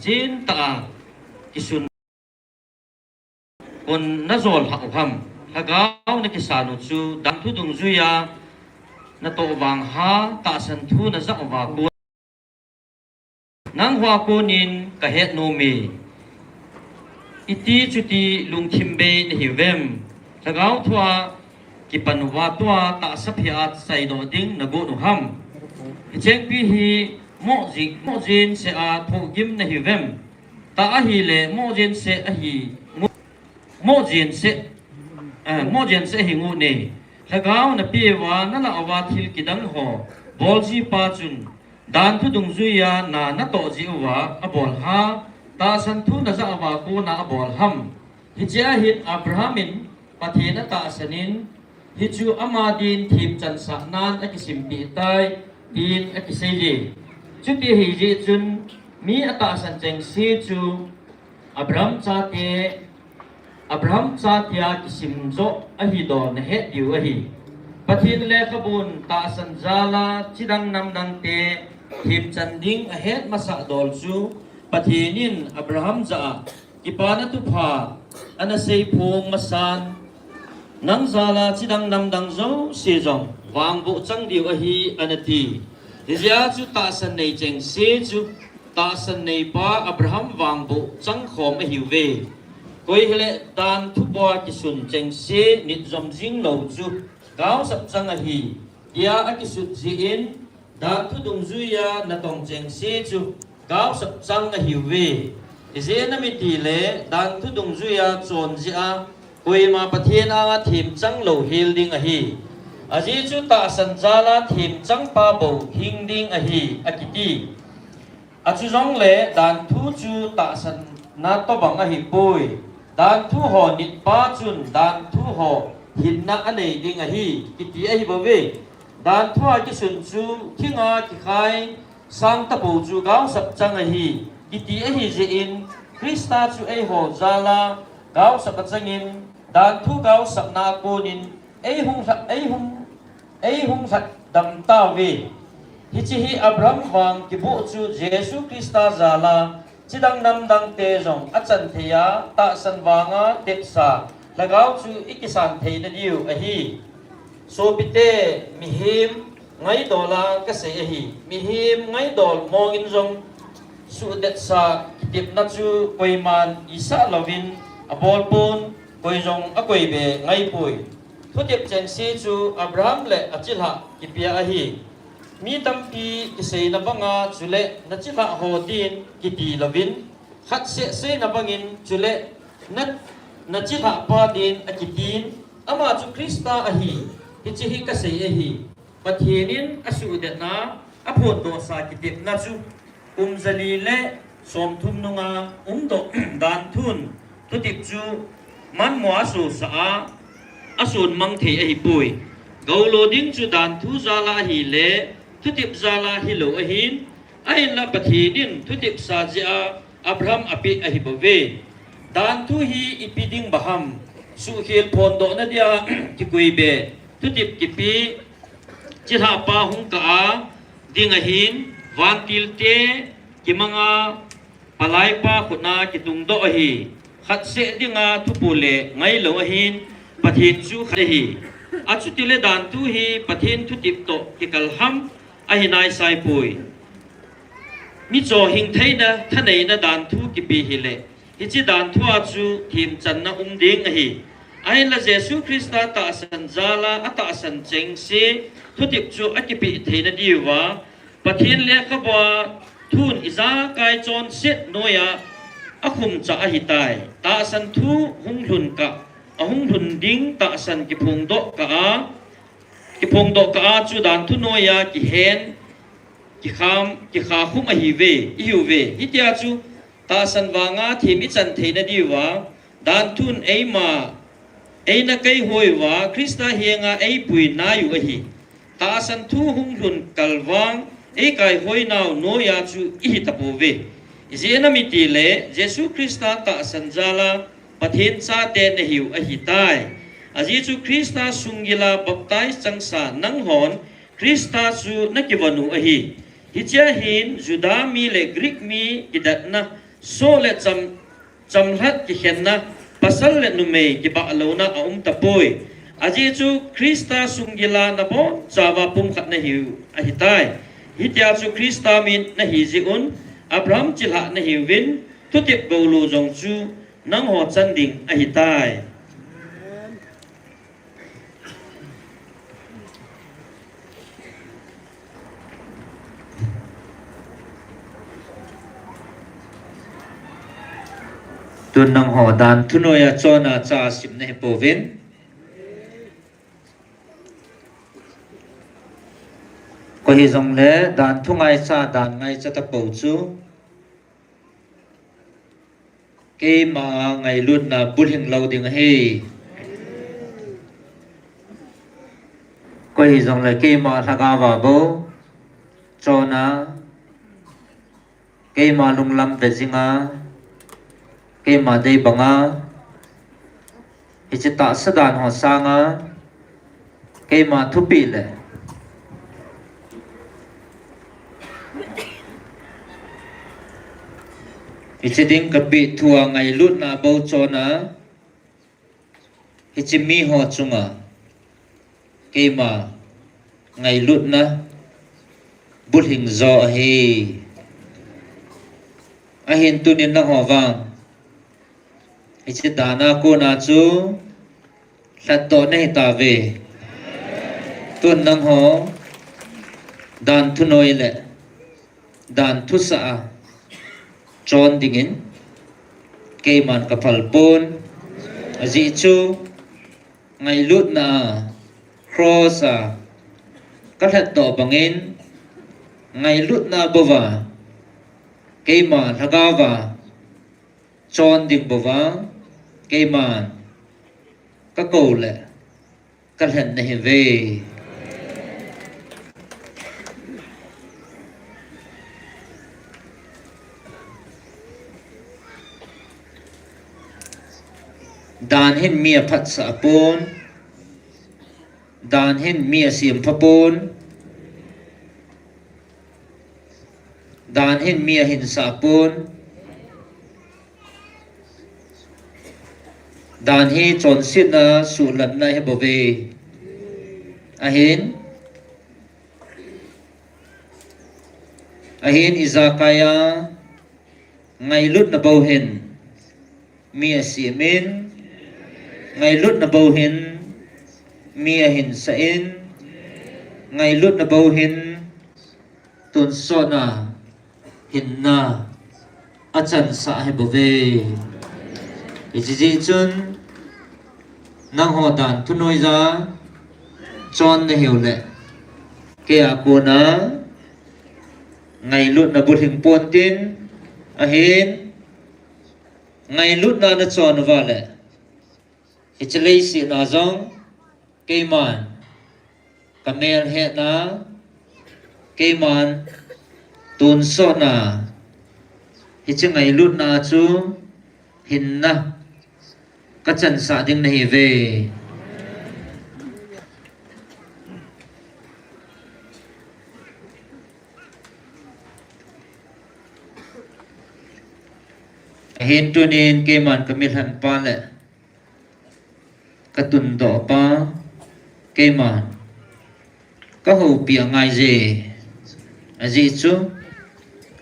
Jin ta kisun on nazol hak ham hagaw na kisano chu dan thu dung zuya na to wang ha ta san thu na za wa ko nang hwa ko nin ka het no mi iti chuti lungthimbe ni hiwem hagaw thwa ki panwa twa ta saphiat sai do ding na go no ham cheng pi hi mo jin se a tho gim na hiwem ta a hi le mo jin se a hi mo jin se hi ngu ne hagaw na pi wa na la awa thil kidang ho bol ji pa chun dan thu dung zuya na to ji wa a bol ha ta san thu na za wa ko na a bol ham hi cha hit abrahamin pathina ta sanin hi chu amadin thim chan sa nan a kisim pi tai tin a kiseli chu ti hi ji chun mi ata san cheng si chu Abraham cha te Abraham cha tia kisim zo ahi do na het diu ahi pathin le kabun ta san jala chidang nam dang te him chanding a het masa dol chu pathinin Abraham za kipana tu pha ana sei phung masan nang jala chidang nam dang zo se jong wang bu chang diu ahi anati hizia chu ta san nei cheng se chu ta san nei pa Abraham wang bu chang khom a hiu ve koi hele dan thu bo ki sun cheng se nit zom jing lo chu gao sap chang a hi ya a ki su ji in dan thu dung zu ya na tong cheng se chu gao sap chang a hiu ve ise na mi ti le dan thu dung zu ya chon ji a koi ma pathian a thim chang lo hil ding a hi aji chu ta san jala thim chang pa bo hing ding a hi akiti achu jong le dan thu chu ta san na to bang a hi pui dan thu ho nit pa chun dan thu ho hin na anei ding a hi kiti a hi bo ve dan thu a ki sun chu thinga ki khai sang ta bo chu gao sap chang a hi kiti a hi je in krista chu ei ho jala gao sap chang in dan thu gao sap na ko nin ei hung sat dam ta ve hi chi hi Abraham wang ki bu chu Jesus Krista jala chidang nam dang te jong achan theya ta san wanga teksa lagaw chu ikisan thei na diu a hi so pite mihim ngai dola ka se a hi mihim ngai dol mongin jong su det sa kitip na chu koiman isa lovin abol pun koi jong a koi be ngai pui thutip chen si chu Abraham le achilha kipia a hi mi tampi kisei na banga chule na chila ho din kiti lovin khat se na bangin chule na chila pa din akitin ama chu Krista a hi hi hi kasei a hi pathinin asu de na aphon do sa kitip na chu umzali le som thum nunga do dan thun tutip chu man mo asu sa asun mang the a hi pui gaulo ding chu dan thu zala hi le thutip zala hilo ahin ain la pathinin thutip sa ja Abraham api ahi bove dan thu hi ipiding baham su khil phondo na dia ki kuibe thutip kipi chitha pa hung ka ding ahin wantil te kimanga palai pa khutna kitung do ahi khat se dinga thupule ngai lo ahin pathin chu khahi achutile dan thu hi pathin thutip to kikal ham ahinai sai pui mi cho hing theina thanei na dan thu ki bi hile hi chi dan thu a chu thim chan na ding a hi ain la Jesus Krista ta san jala ata san cheng se thutip chu akipi theina diwa pathin le ka ba thun iza kai chon set noya akhum cha a hi tai ta san thu hung lun ka ahung lun ding ta san ki phung do ka a ki phong do ka chu dan thu noya ki hen ki kha khum a hi ve i hu ve itia chu ta san wanga thim i chan theina diwa dan thun eima eina kai hoi wa Krista hianga ei pui na yu a hi ta san thu hung lun kalwang ei kai hoi naw noya chu i tapu ve izena mi ti le Jesus Krista ta san jala pathin cha te na hiu a hi tai aji chu Krista sungila baptize changsa nang hon Krista chu nakivanu a hi hicha hin juda mi le Greek mi kidatna so le chamhat ki khenna pasal le nume ki ba lo na tapoi aji chu Krista sungila na bo chawa pum khat na hiu a hi tai hitia chu Krista min na hi ji un Abraham chilha na hiu win tutip golu jong chu nang ho chanding a hi tai tun nang ho dan thunoya chona cha sim ne povin ko hi jong le dan thungai cha dan ngai cha ta po chu ke ma ngai lut na bulhing lo ding he ko hi jong le ke ma thaga wa bo chona ke ma lunglam ve jinga ke ma dei banga Ichita sadan ho sanga keima thupi le ichiding kapi thua ngai lut na bo chona ichimi ho chunga keima ngai lut na bulhing zo he ahin tunin na ho wang ichidana ko na chu hlatto nei ta ve tun nang ho dan thu noi le dan thu sa chon dingin keiman kapal pon aji chu ngai lut na cross a kalat to bangin ngai lut na bova keiman hagawa chon ding bova keiman ka ko le kalat nei ve dan hin mia phat sa pon dan hin mia sim pha pon dan hin mia hin sa pon dan hi chon sit na su lat na he bove ahin izakaya ngai lut na bo hin mia simin ngai lut na bo hin mia hin sa in ngai lut na bo hin tun so na hin na achan sa he bove ichi chun nang ho dan thu noi za chon na heu le ke a ko na ngai lut na bul hing pon tin ahin ngai lut na chon wa le Ichlei si na zong keiman kamel he na keiman tun so na hichingai lut na chu hin na kachan sa ding na hi ve hin tunin keiman kamil han pa le katun do pa keiman ka ho pia ngai je aji chu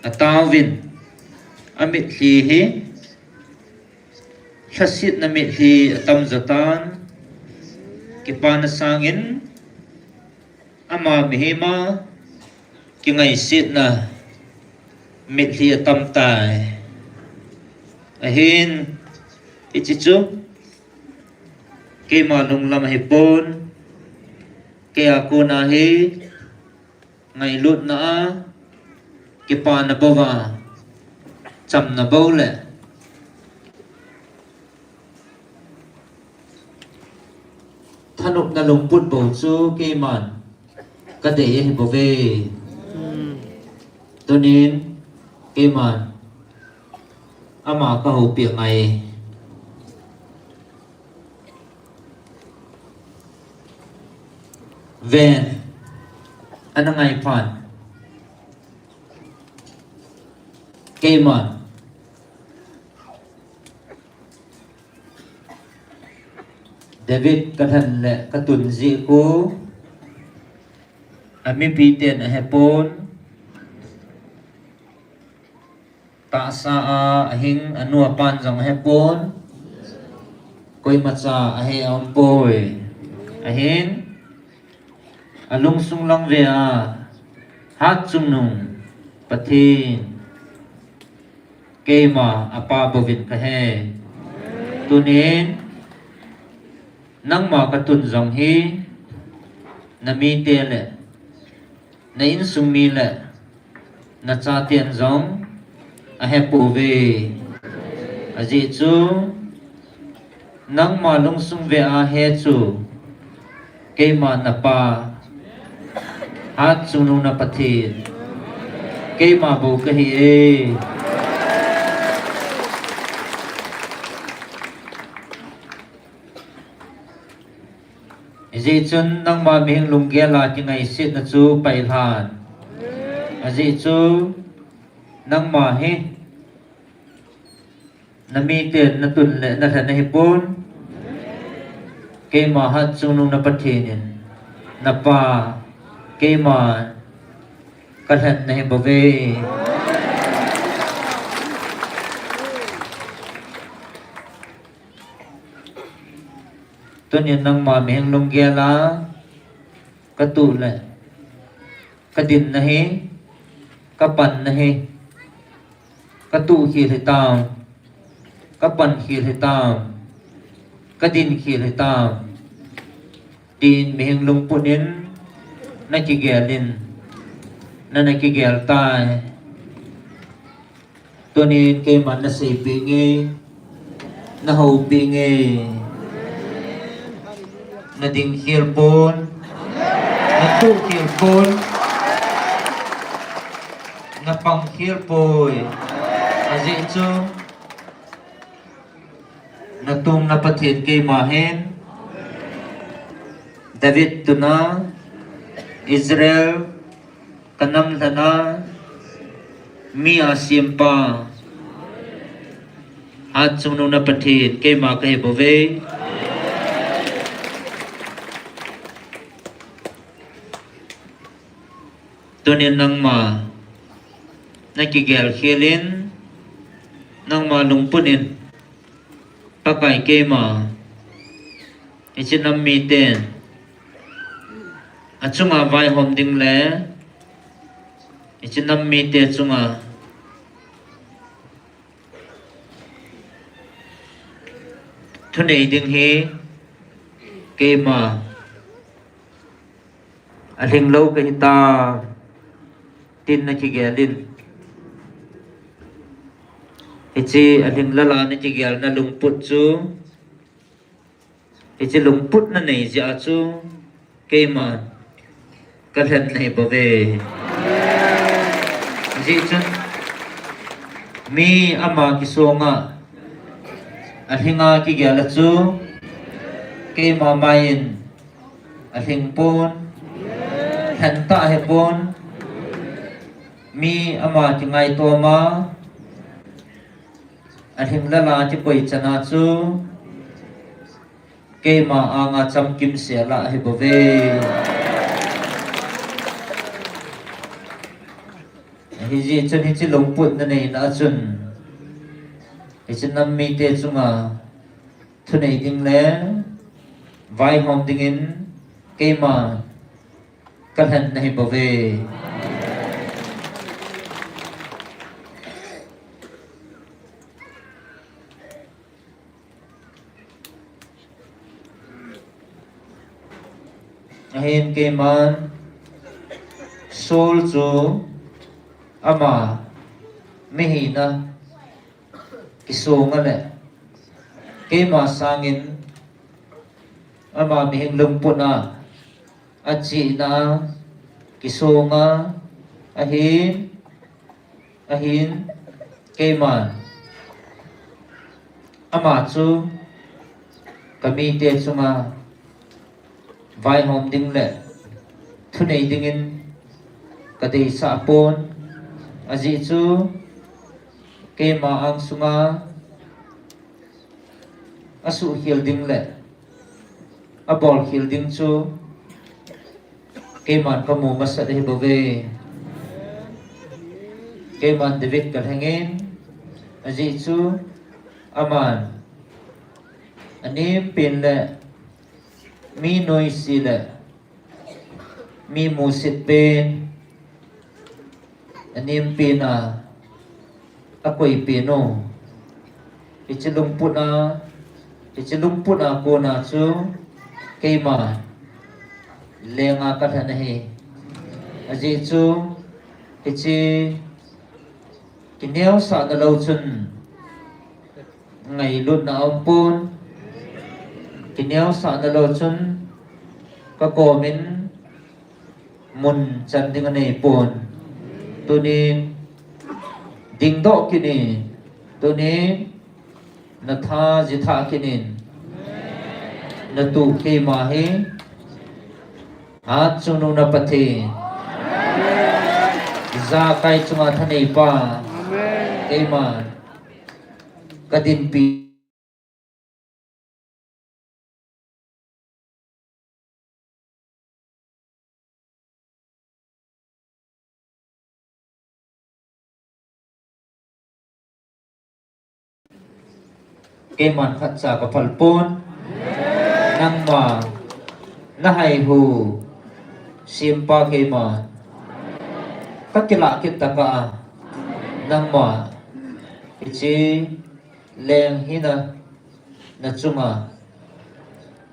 atawin amit li hi hasit na mit hi atam zatan kipan sangin ama mihima ki ngai sit na mit hi atam tai ahin ichi chu ke malung lam hi pon ke ako na hi ngai lut na ke pa na bawa cham na bo le thanuk na lung put bo chu ke man ka de hi bo ve tunin ke man ama ka ho pi ngai ven anangai pan keiman David kathan le katun zi ko Mipi ten a hepon ta sa a hing anua pan jong hepon koi macha a he om poi ahin alung sung lang ve a hat chung nung pathin keima apa bovin ka he tunin nang ma katun jong hi nami te le na in sung mi le na cha tian jong a he pu ve aji chu nang ma lung sung ve a he chu keima na pa hat sunu na pathin keima bo ka hi e Aji chun nang ma mihing lungge la ki ngai sit na chu pai han. Aji chu nang ma hi na mi ten na tun le na than hi pun ke ma hat chung nung na pathinin na pa ke ma ka than na hi bove. Tunin nang ma mihing lungge la ka tu le ka din na hi ka pan na hi ka tu khi thì tam ka pan khi thì tam ka din khi thì tam tin mihing lung punin na ki gelin na ki gel tai tunin ke man na sei pi nge na ho pi nge na ding hil pon na tu hil pon na pang hil poi aji chu na tung na pathin ke ma hen David tuna Israel kanam lana mi asim pa at chung na pathin ke ma ke bove. Tunin nang ma nakigel khilin nang ma lungpunin pakai ke ma ichinam mi ten achunga vai hom ding le ichinam mi te chunga thunei ding hi ke ma aling lo ke ta tin na ki gelin ichi aling lala na ki gel na lungput chu ichi lungput na nei ja chu ke ma kalhan nei bove ji chun mi ama ki songa alinga ki gel chu ke ma main aling pon hanta he pon mi ama chingai to ma ahim lala chi poi chana chu ke ma anga cham kim se la hi bove hi ji chun hi chi longput na nei na chun hi chin nam mi te chunga thunei ding le vai hom ding in ke ma kalhan nei bove. Ahin ke man sol chu ama mihina kisonga le ke ma sangin ama mihing lumpuna achi na kisonga ahin ke man ama chu kami te chunga vai hom ding le thunei ding in kadei sa pon aji chu ke ma ang sunga asu hil ding le abol hil ding chu ke man kamu masat hi bove ke man David kal hangin aji chu aman ani pin le mi noi si le mi musit pen anim pina akoi pino ichilung puna ko na chu keima lenga ka thana hi aji chu ichi kineo sa na lo chun ngai lut na ampun kineo sa na lo chun ka komin mun chan ding nei pon tunin ding do kini tunin na tha ji tha kinin na tu ke ma he at sunu na pati za kai chunga thani pa keman kadin pi keman khat sa ka phalpon nang ma na hai hu simpa keman kakila kita ka nang ma ichi leng hina na chunga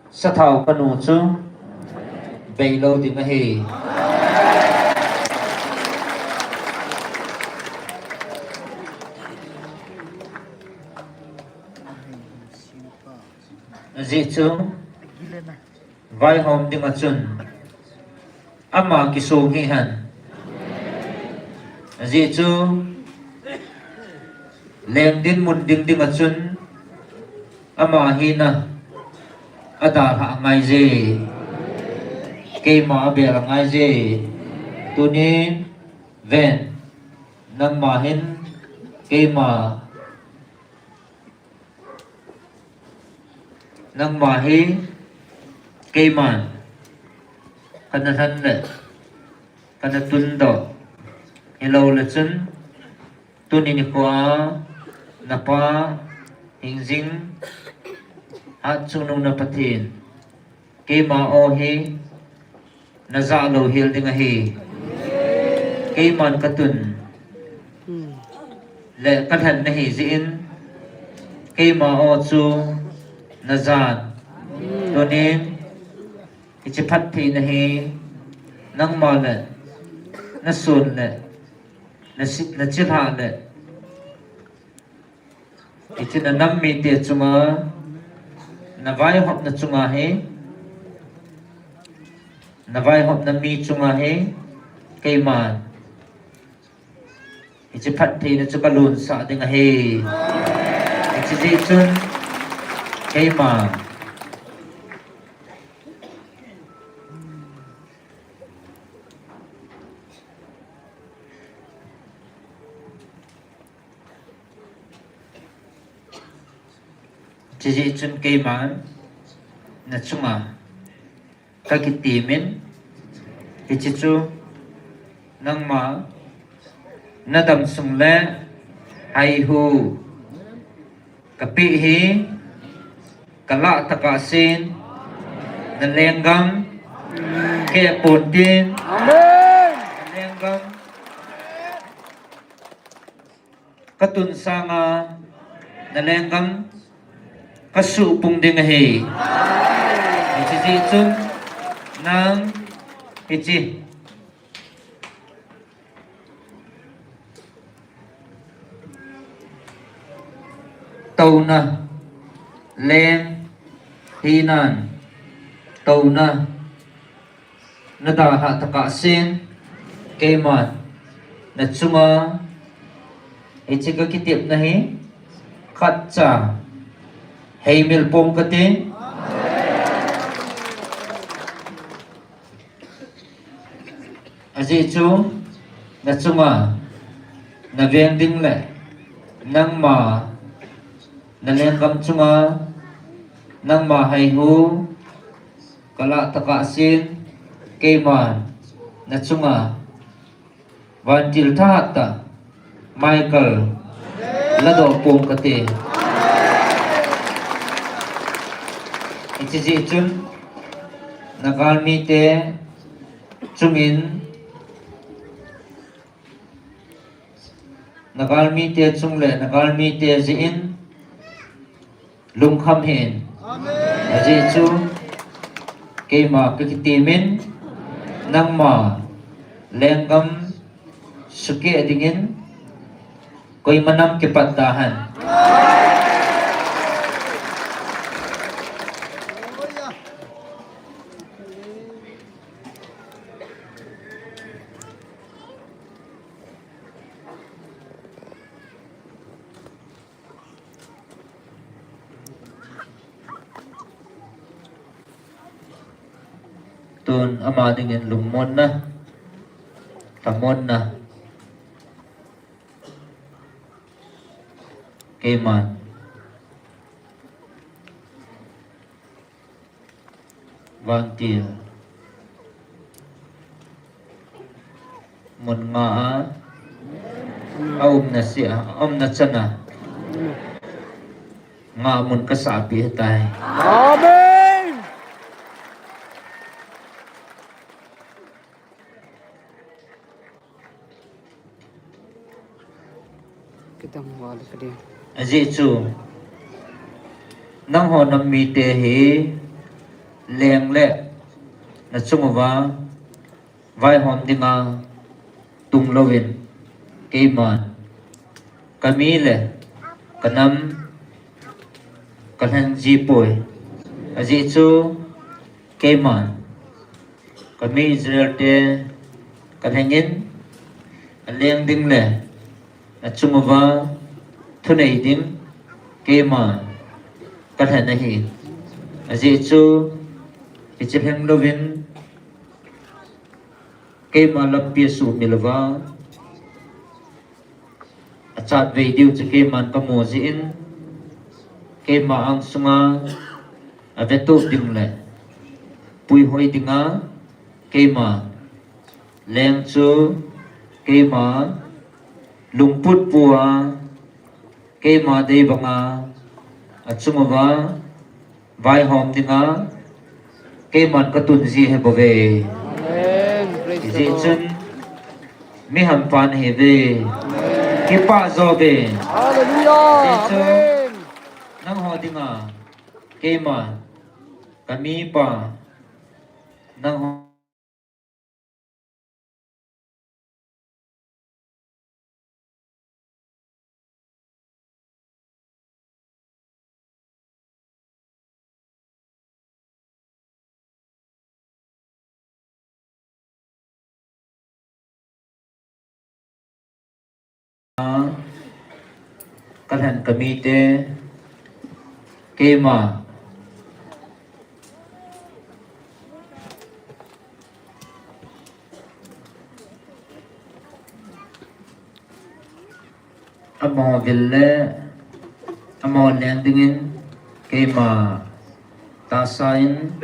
sa thau kanu chu beilo ding a hi ji chu vai hom ding a chun ama ki so hi han ji chu leng din mun ding ding a chun ama hi na ada ha ngai je ke ma be la ngai je tu ni ven nang ma hin ke ma nang ma hi ke man kana than le kana tun do hello le chun tu ni ni kwa na pa hing jing hat chung na pathin ke ma o hi na za lo hil ding a hi ke man katun le ka than na hi zin ke ma o chu na zan to ni ichi phat thi na hi nang ma le na sun le na sit na chi ha le ichi na nam mi te chunga na vai hop na chunga he na vai hop na mi chunga he ke man ichi phat thi na chu ka lun sa ding a he ichi ji chun ke man chỉ chân cây mán là chung à các cái timin thì chỉ chú nang má na đầm sung lẽ hay hu cái pi hi cái lạ ta cả xin na leng gam cái bồn tin leng gam cái tuần sang na leng gam kasu pung ding he ichi ji chun nang ichi tàu na leng hinan tàu na da ha ta ka sin ke man na chunga ichi ka kitip na hi khat cha hay mil pom ka tin aji chu na chunga na veng ding le nang ma na leng kam chunga nang ma hay hu kala taka sin ke man na chunga van til tha ta Michael la do pom ka tin ichi ji chun nagal mi te chungin nagal mi te chung le nagal mi te ji in lung kham hin ji chu ke ma ke ti min nang ma lengam suke dingin koi manam ke patahan tu tun ama dingin lungmon na tamon na keman vantil mun nga na siya na sana nga mun kasabi tay Amen. Kita mau ke dia. aji chu nang ho nam mi te hi leng le na chungwa vai hom dinga tung lovin keman kami le kanam kanhan ji poi aji chu keman kami Israel te kanhangin leng ding le na chungwa thunei ding keman kanhan hi aji chu ichhem lovin keman lapia su milwa achat video chu keman kamoji in kema ang sunga avetu dingle pui hoi dinga kema leng chu kema lungput puwa kema dei banga achungawa vai hom dinga keman katun ji he bove Amen. Praise the ji Lord. chun mi ham pan he ve kipa zo be Hallelujah. Amen. nang ho dinga kema kami pa nang ho kalhan kami te kema amo ville amo landingin kema tasain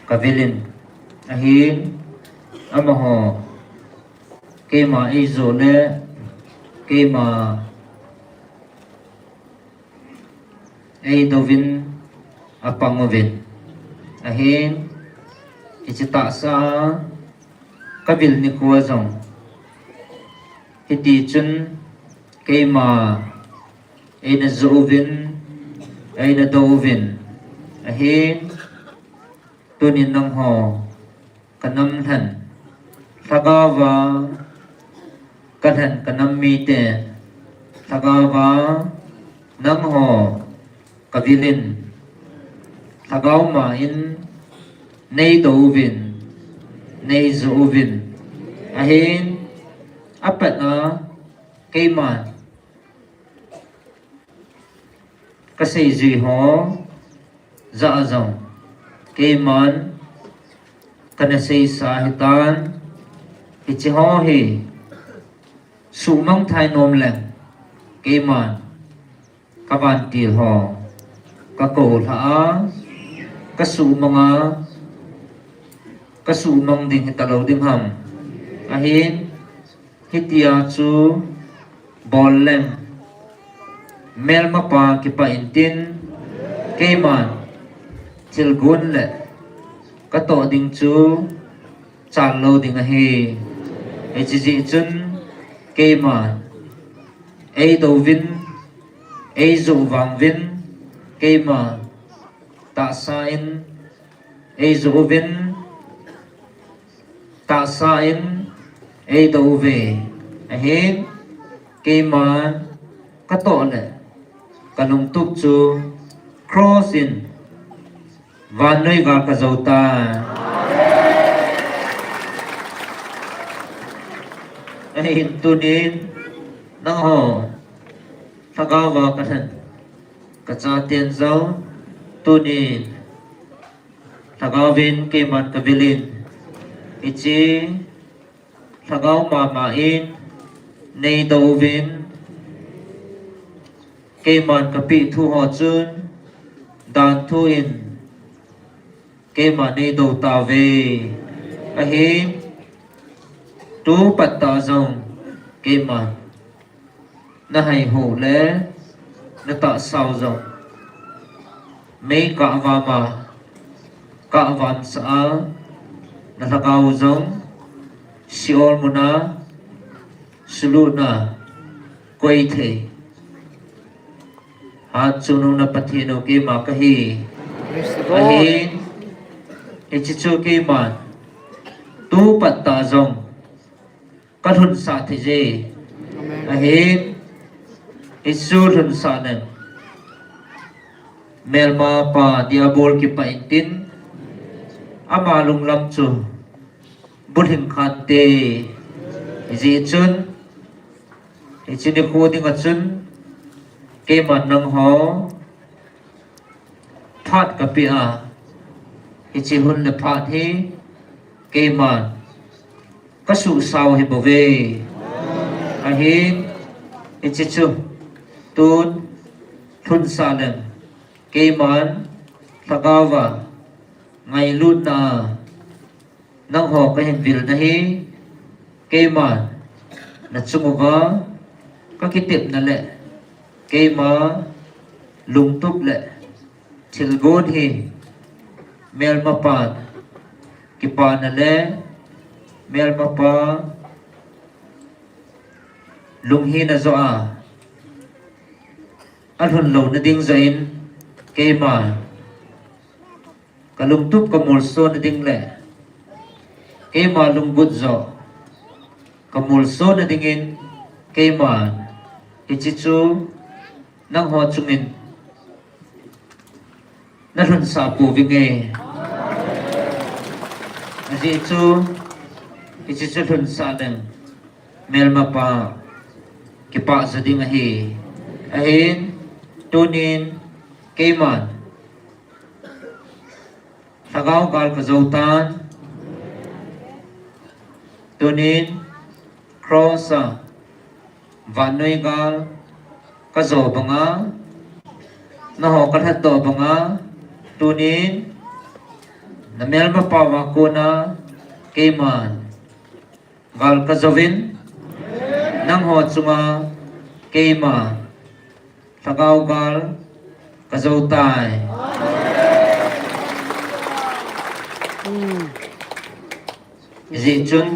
kavilin ahin amo ho kema izole kema Eidovin apangovin ahin ichita sa kabil ni kuwazong hiti chun kema aina zoovin aina dovin ahin tunin nang ho kanam than thagawa kanhan kanam mite thagawa nang ho kavilin thagaw ma in nei dovin nei zoovin ahin apat na kaiman kasi zi ho za azong kaiman kanasay sahitan ichi ho hi sumang thai nom lang kaiman kavan til ho kakol ha kasumang ding hitalaw ding ham ahin hitia chu bollem mel mapa kipa intin kaiman tilgun le kato ding chu chanlo ding hi echi chun kaiman ei dovin ei zo wang vin kaiman ta sain ei zo vin ta sain ei do ve ahin kaiman kato le kanung tup chu crossin van nơi ga ka zauta ahin tunin nang ho thagawa kathan kacha tiền dấu tunin thagawin kaiman kavilin ichi thagau ma in nei do vin ke man kapi thu ho chun dan thu in ke man nei do ta ve a hi tu pat ta zong ke man na hai ho le na ta sao zong mấy cả và mà cả vạn xã na thagau zong siol muna suluna quay thể hat chunu na pathino ke ma kahi ahin ichichu ke man tu patta zong kathun sa the je ahin isu thun sa ne melma pa diabol ki pa intin ama lung lam chu bulhim khan te ji chun ichini khu ding a chun ke man nang ho phat ka pi a ichi hun le phat hi ke man ka su sao hi bo ve a hi ichi chu tun thun sa nem ke man thagawa ngai lut na nang ho ka hin vil na hi ke man na chunguwa ka kitip na le ke ma lung tup le thil gon hi mel ma pan ki pa na le mel ma pa lung hi na zo a hun lo na ding zain ke ma ka lung tup ka mol so na ding le ke ma lung but zo ka mol so na dingin ke ma ichi chu nang ho chungin na hun sa pu vi nge aji chu ichi chu hun sa deng mel ma pa ki pa sa ding a hi ahin tunin ke man thagau gal ka zo tan tunin cross vanoi gal ka zo banga na ho ka that to banga tunin na mel ma pa wa ko na ke man gal ka zovin nang ho chunga ke ma thagau gal ka zo tai ji chun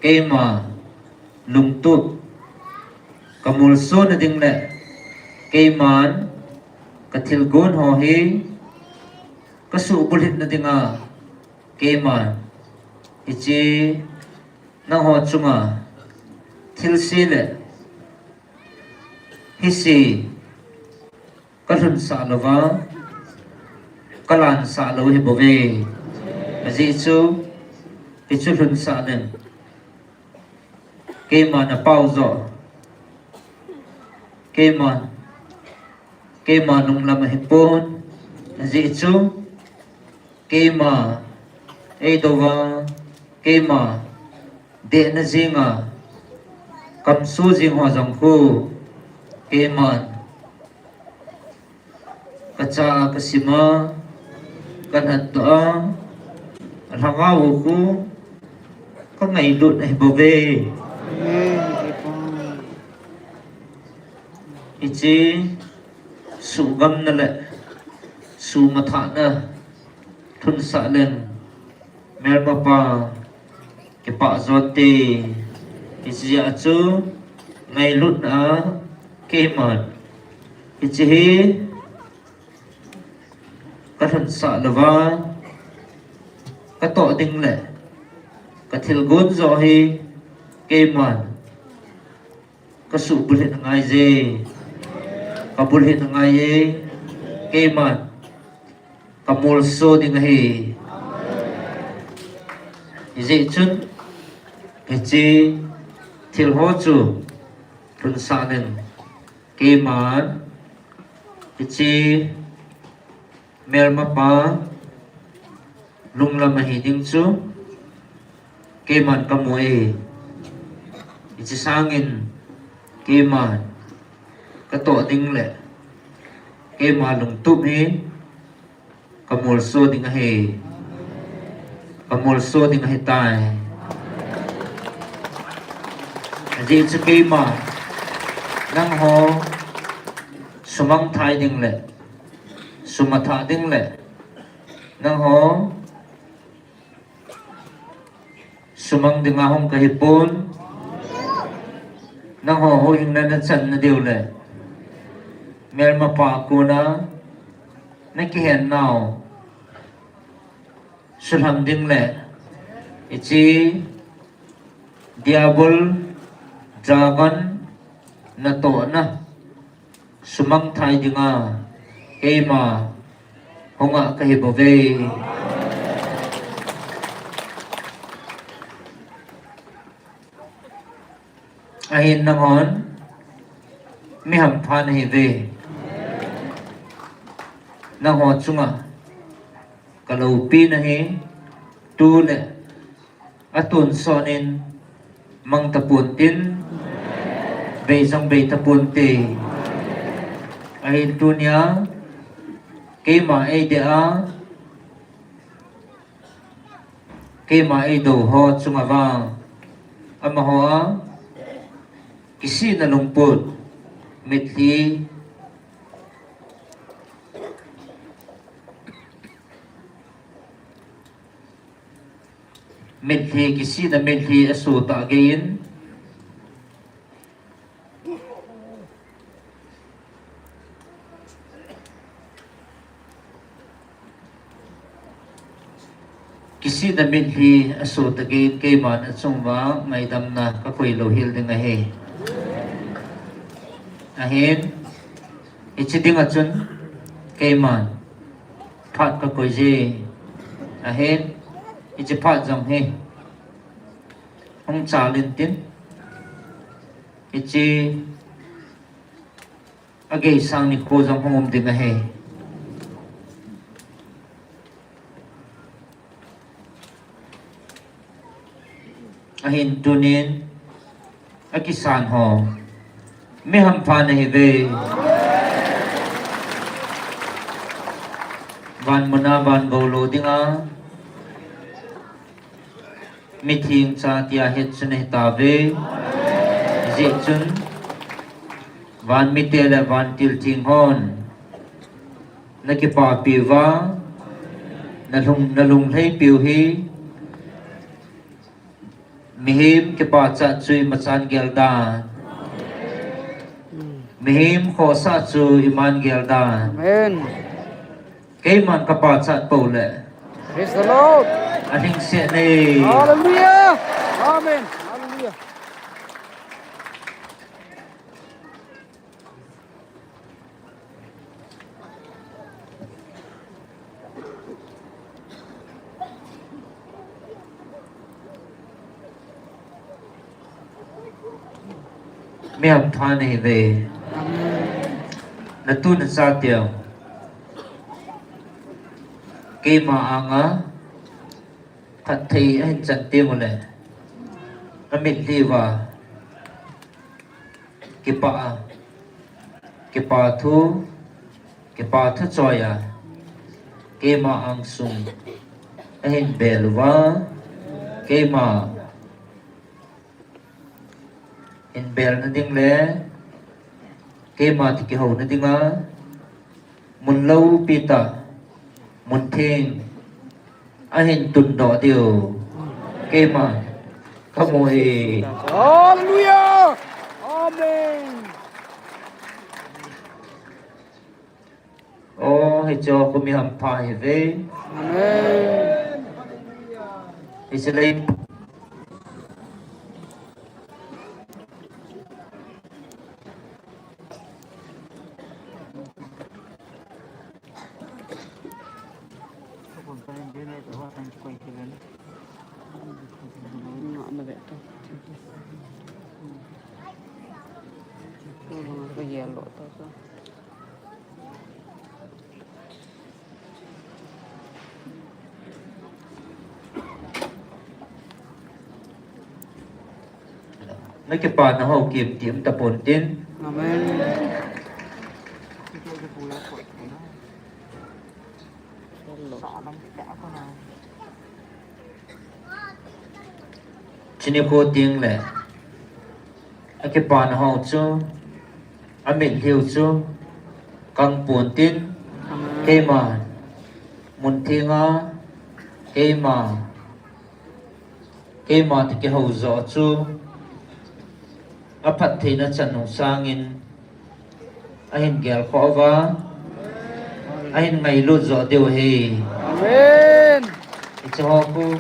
ke ma lung tu kamul so na ding le ke man ka thil gon ho hi ka su bulit na dinga ke man ichi na ho chunga thil si le hi si ka thun sa lova ka lan sa lo hi bo ve aji chu ichu thun sa nen ke man na pau zo ke ma nung lam hipon ji chu ke ma e do wa ke ma de na jinga kam su jing ho jong khu ke man ka cha ka sima kan hat to ranga wo ku ka ngai lut ai bo ve ichi su gam na le su ma tha na thun sa len mer ma pa ke pa zot te ichi a chu ngai lut na ke man ichi hi ka thun sa lova ka to ding le ka thil gon zo hi ke man ka su bulit ngai je kabulhin nga ye keman kamul so ding hi izi chun ichi thil ho chu thun sa nen keman ichi mel ma pa lung lam hi ding chu keman kamue ichsangin keman kato ding le keman lungtup hi kamulso ding he kamulso ding he tai aji chu keman nang ho sumang thai ding le sumatha ding le nang ho sumang ding ahong kahipon nang ho ho hing na chan na diu le mer ma pa ko na ki hen nào sulham ding le ichi diabol dragon na to na sumang thai dinga kema honga kahibove ahin nangon mi ham phan hi ve na ho chunga kalau pi na hi tu le atun sonin mang tapun tin ve jong ve tapun te ahin tunya kema ai de a kema ai do ho chunga wa ama ho a kisi na lungput mitli kisi na mitli asu ta gain kisi na mitli asu ta gain kay man at sungwa may dam na kakoy lohil ding ahe ahin ichiding achun kay man phat kakoy je ahin ichi phat jong he hong cha lin tin ichi agay sang ni ko jong hong ding ahe ahin tunin akisan ho mi ham phan hi ve van mona van golo dinga mi thing cha tia het chune ta ve je chun van mi te la van til thing hon na ki pa pi wa na lung lei piu hi mihim ke pa cha chui machan gelda mihim kho sa chu iman gelda Amen. ke man ka pa cha po le Praise the Lord. aning se ne Hallelujah. Amen. Hallelujah. mi ham phan hi ve na tu na sa tiêu ke ma anga thật thì anh chẳng tiêu một lệ nó mình đi vào cái bà thu trôi à cái mà ăn sung anh bèo vào cái mà anh bèo nó tiếng lẽ cái mà thì cái hậu nó tiếng á muốn lâu pita muốn thiên ahin tun do dio kema kamoi Hallelujah. Amen. o he cho ko mi ham pa he ve Amen. iselay Cái yellow to. nó cái bà nó hậu kiểm tiệm tập ổn tin Amen. chỉ nếu cô tiếng lệ cái bà nó hậu chú mình hiểu chú càng ổn tin cái mà muốn thiên á cái mà thì cái hậu rõ chú phát thì nó chân nông sang in anh ghé khó và anh ngày luôn rõ điều hề Amen. cho họ cô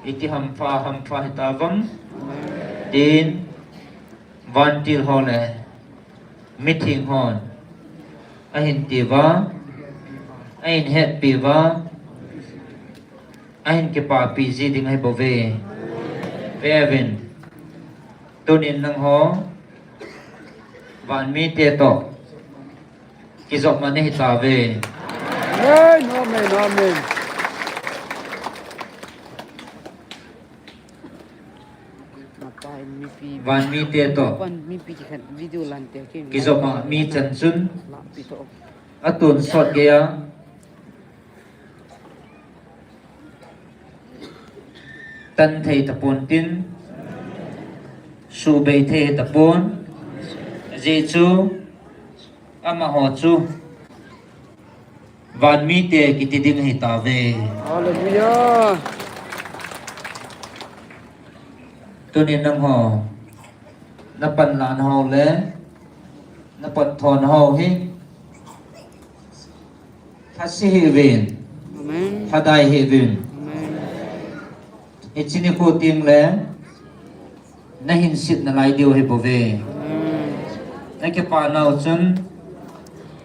iti ham pha ta vắng tin van til hòn này meeting hòn anh ti va anh happy va anh cái bà pi gì tiếng hay bảo vệ Evan tôi nên năng ho van mi te to cái giọng mà này ta về Amen. Amen. Amen. Pakai Mipi. van mi te to Pan Mipi kan video lantai ke. cái giọng mà mi chân sun Lapi to. atun sot kaya tan thầy tapon tin su bay thầy tapon dễ chu ama ho chu van mi te kiti ding hi ta ve Hallelujah. tu ni nam ho na pan lan ho le na pat thon ho hi ha si hi ven Amen. ha dai hi ven Amen. ichini ko ting le na hin sit na lai dio hi bo ve Amen. na ke pa nau chun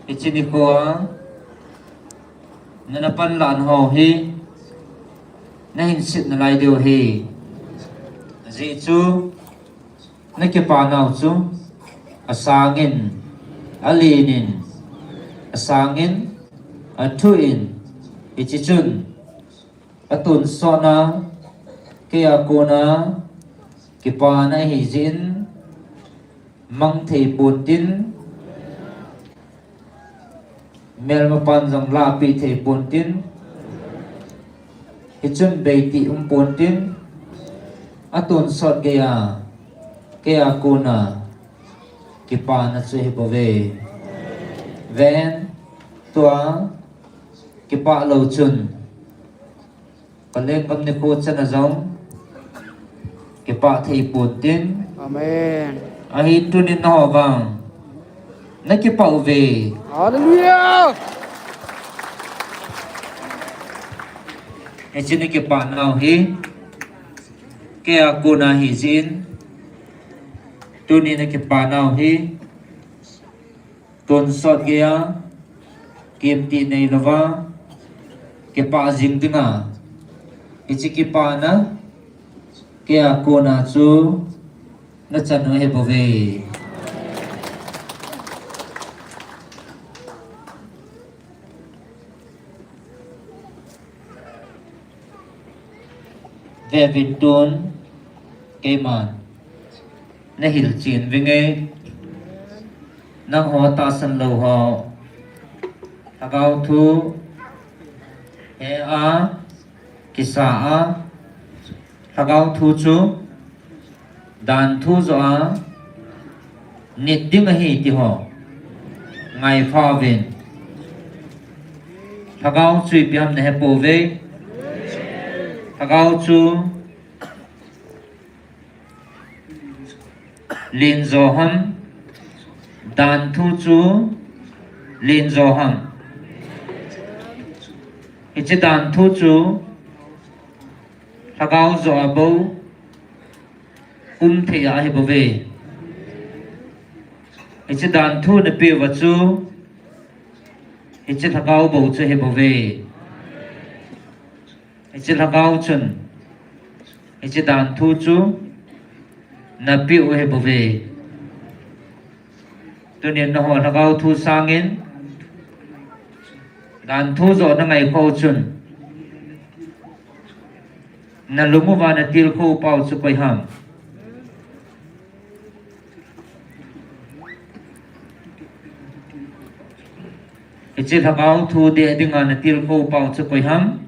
ichini ko na pan lan ho hi na hin sit na lai dio hi ji chu na ke pa nau chu asangin alinin asangin atuin ichichun atun sona kaya kona kipa na hizin mang thei pun tin mel mapan jang lapi thei pun tin hichun beiti pun tin atun sot kaya kona kipa na chu hipove ven tua kipa lo chun kaleng kam ni ko chana zong kipa thei pun tin Amen. ahi tunin ho wang na kipa ve Hallelujah. echini kipa nau hi kaya kuna hi zin tunin na kipa nau hi ton sot gaya kimti nei lova kipa jing dinga ichi kipa na kaya kuna chu na chanu he bove về Việt Tuấn cây màn nó hiểu chuyện với nghe năng họ ta sân lầu họ thà cao thu he a kisa a thà cao thu chú đàn thu rõ nịt tiếng hi thì họ ngày pha về thà cao suy biam này bồ về thà cao chú liên do hâm đàn thu chú liên do hâm ít đàn thu chú thà cao do bầu thì ai bảo vệ ít đàn thu nè bia vật chú ít thà cao bầu chú hay bảo vệ ít thà cao chân ít đàn thu chú na piu he bove tunin no ho thagau thu sangin dan thu zo na ngai kho chun na lumu wa na til kho pau chu koi ham chỉ thằng áo thu để đi ngan tiêu câu bao cho coi ham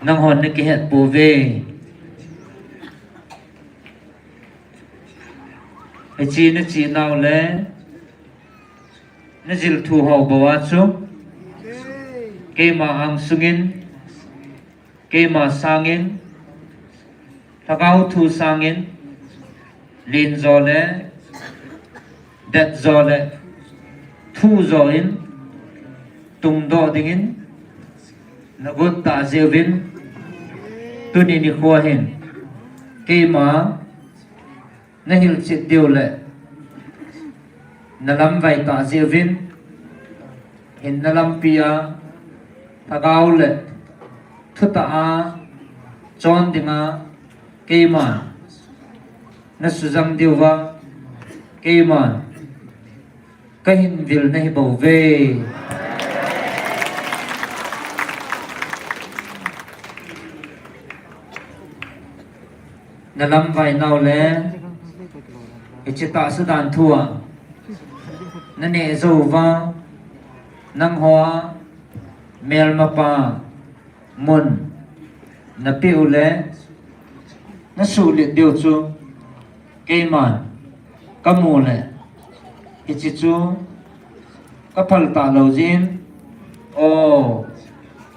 năng hồn cái hạt bồ về chỉ nó chỉ nào lẽ nó chỉ thu hậu bảo ác chú cái mà ang sungin cái mà sangin thằng áo thu sangin lin gió lẽ đẹp gió lẽ thu gió in tung đỏ đingin nó gột tạ diêu vin tu ni khoa hin cái mà nó hiểu chuyện điều lệ nó làm vài tạ diêu vin hin nó làm pia thagao lệ thu tạ chọn dinga cái mà nó sử dụng điều va cái mà cái hình vil này bảo vệ nó làm vài nào lẽ cái chế tạo sự đàn thua nó nệ dầu va năng hoa mel mapa mun nó piu lẽ nó sụ liệt điều chú cái mà cái mù lẽ cái chế chú cái phật tạ lâu zin ô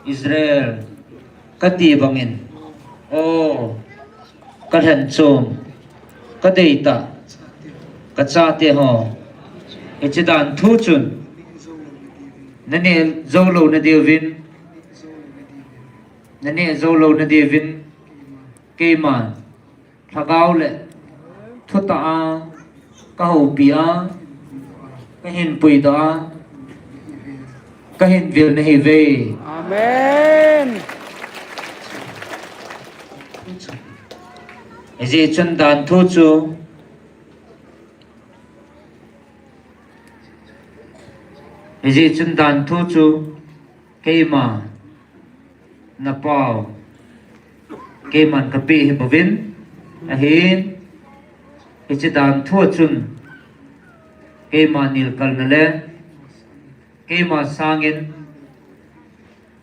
Israel cái tì bằng in ô cái thần trộm cái đầy tạ cái cha tê họ cái chế đàn thu chun nên nè dâu lâu nè điều vin nên nè dâu lâu nè điều vin cái mà thagao lệ thu tạ cái hậu bia cái hình bùi đó cái hình việc này về Amen. gì chân đàn thu chu gì chân đàn thu chu cái mà na pao cái mà cái bị hiệp vin hin cái chân đàn thu chun cái mà nil kal na le cái mà sangin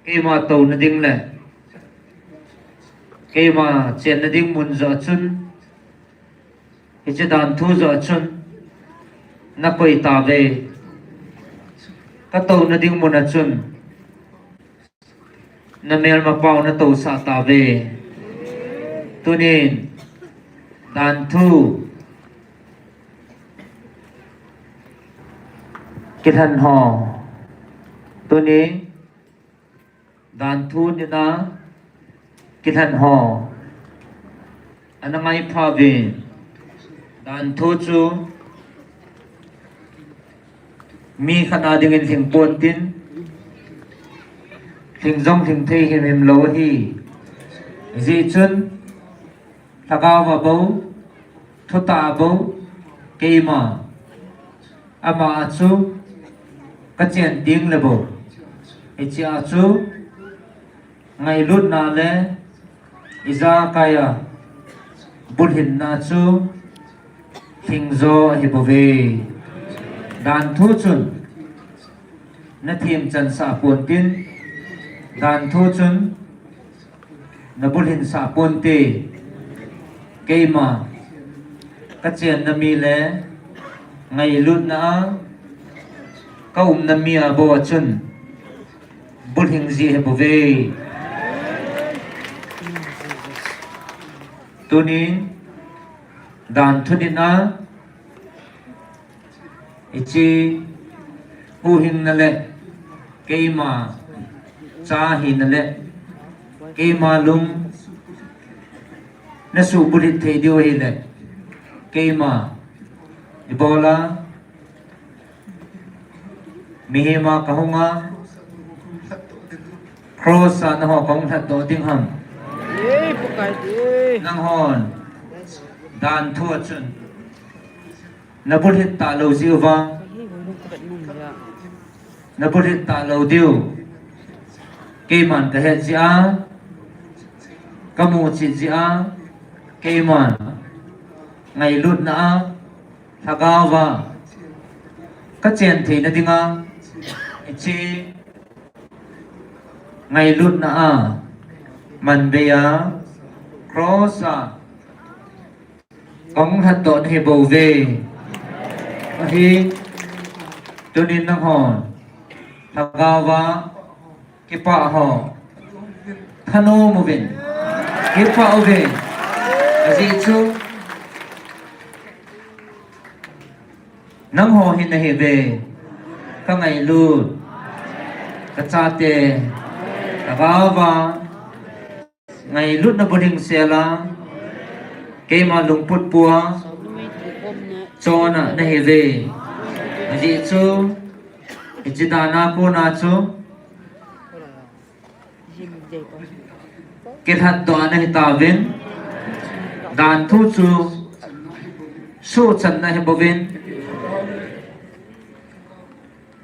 cái mà tàu na ding le cái mà chuyện na ding mun zo chun cái chân đàn thu zo chun na koi ta về cái tàu na ding mun na chun na mel ma pau na tàu sa ta về tu nên đàn thu cái thân họ tôi ní đàn thu như na cái thân họ anh ngay pha về đàn thu chú mi khana đình in thình buồn tin thình dòng thình thi hiểm hiểm lâu hi dị chân thagao và bấu thu tạ bấu cây mà ama chú cái chuyện tiếng là bộ cái chuyện chú ngày lúc nào lẽ iza kaya bút hình na chú thình do hi bộ về đàn thu chun nó thêm chân xạ buồn tin đàn thu chun nó bút hình xạ buồn tê cây mà cái chuyện nó mi lẽ ngày lúc nào câu nằm mía bò chân bút hình gì hệ bồ về tôi nín đàn thu đi na ichi u hình nè lệ cây mà cha hình nè lệ cây mà lung nó sụ bút hình thấy điều hình lệ cây mà Ebola mihima kahunga cross na ho kong that do ting ham Pakai di. nang hon dan thua chun na bul hit ta lo ziu va na bul hit ta lo diu ke man ka het zia ka mu chi zia ke man ngày lụt na thagaw và các chèn thì nó đi nga chi ngày lụt na mình bây giờ cross ông hạt tọn hay bầu về hi cho nên năng hòn thagaw và cái pa họ thano một bên cái pa về gì chứ năng hồ hiện nay về các ngày lụt các cha tề thagaw và ngày lụt nó bồi hình xe la cái mà lùng put bùa cho na này về gì chứ chỉ ta na cô na chứ cái hạt đó này ta bên đàn thu chu số chân này bao bên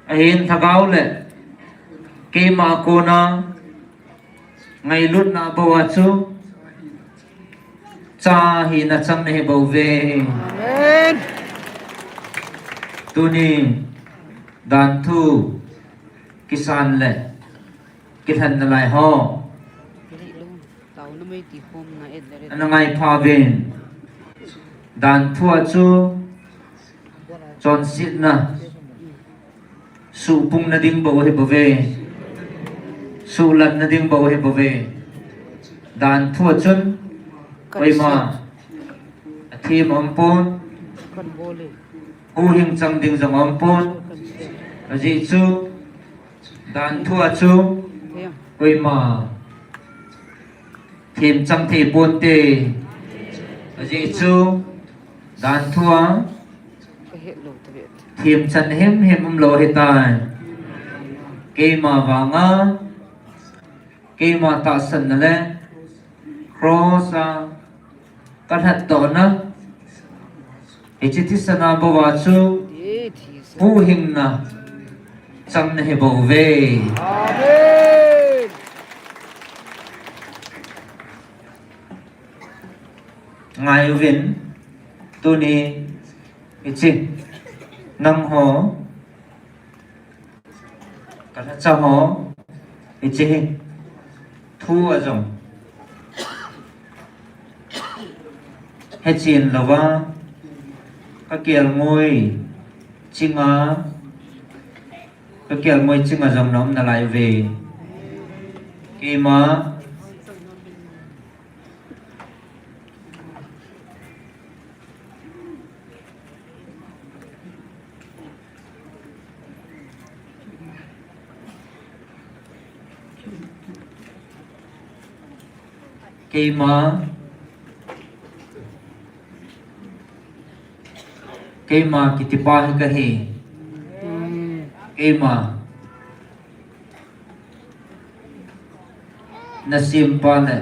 hiện thagaw lệ cái mà cô na ngày lụt na bao chu cha hi na chang ne bo ve amen tuni dan thu kisan le kithan na lai ho ana ngai pha ven dan thu chu chon sit na su pung na ding bo he bo ve su lat na ding bo he bo ve dan thu chun quay mà thêm pon u hình chang ding jong pon gì chu dan thua chu quay mà thêm chang thì pon tê gì chu dan thua thêm chân hem lo he tai ke mà vanga ke mà ta san le cross các hạt tỏ na chỉ thích sana bawa chu pu hình na chăm ne bảo vệ amen ngài viên tu ni chỉ năm ho các hạt cha ho chỉ thu ở dòng hết chuyện là va các kiểu ngồi chinh á các kiểu ngồi chinh ở dòng nóng là lại về khi mà cái mà kitipa hay kahi cái mà na simpa ne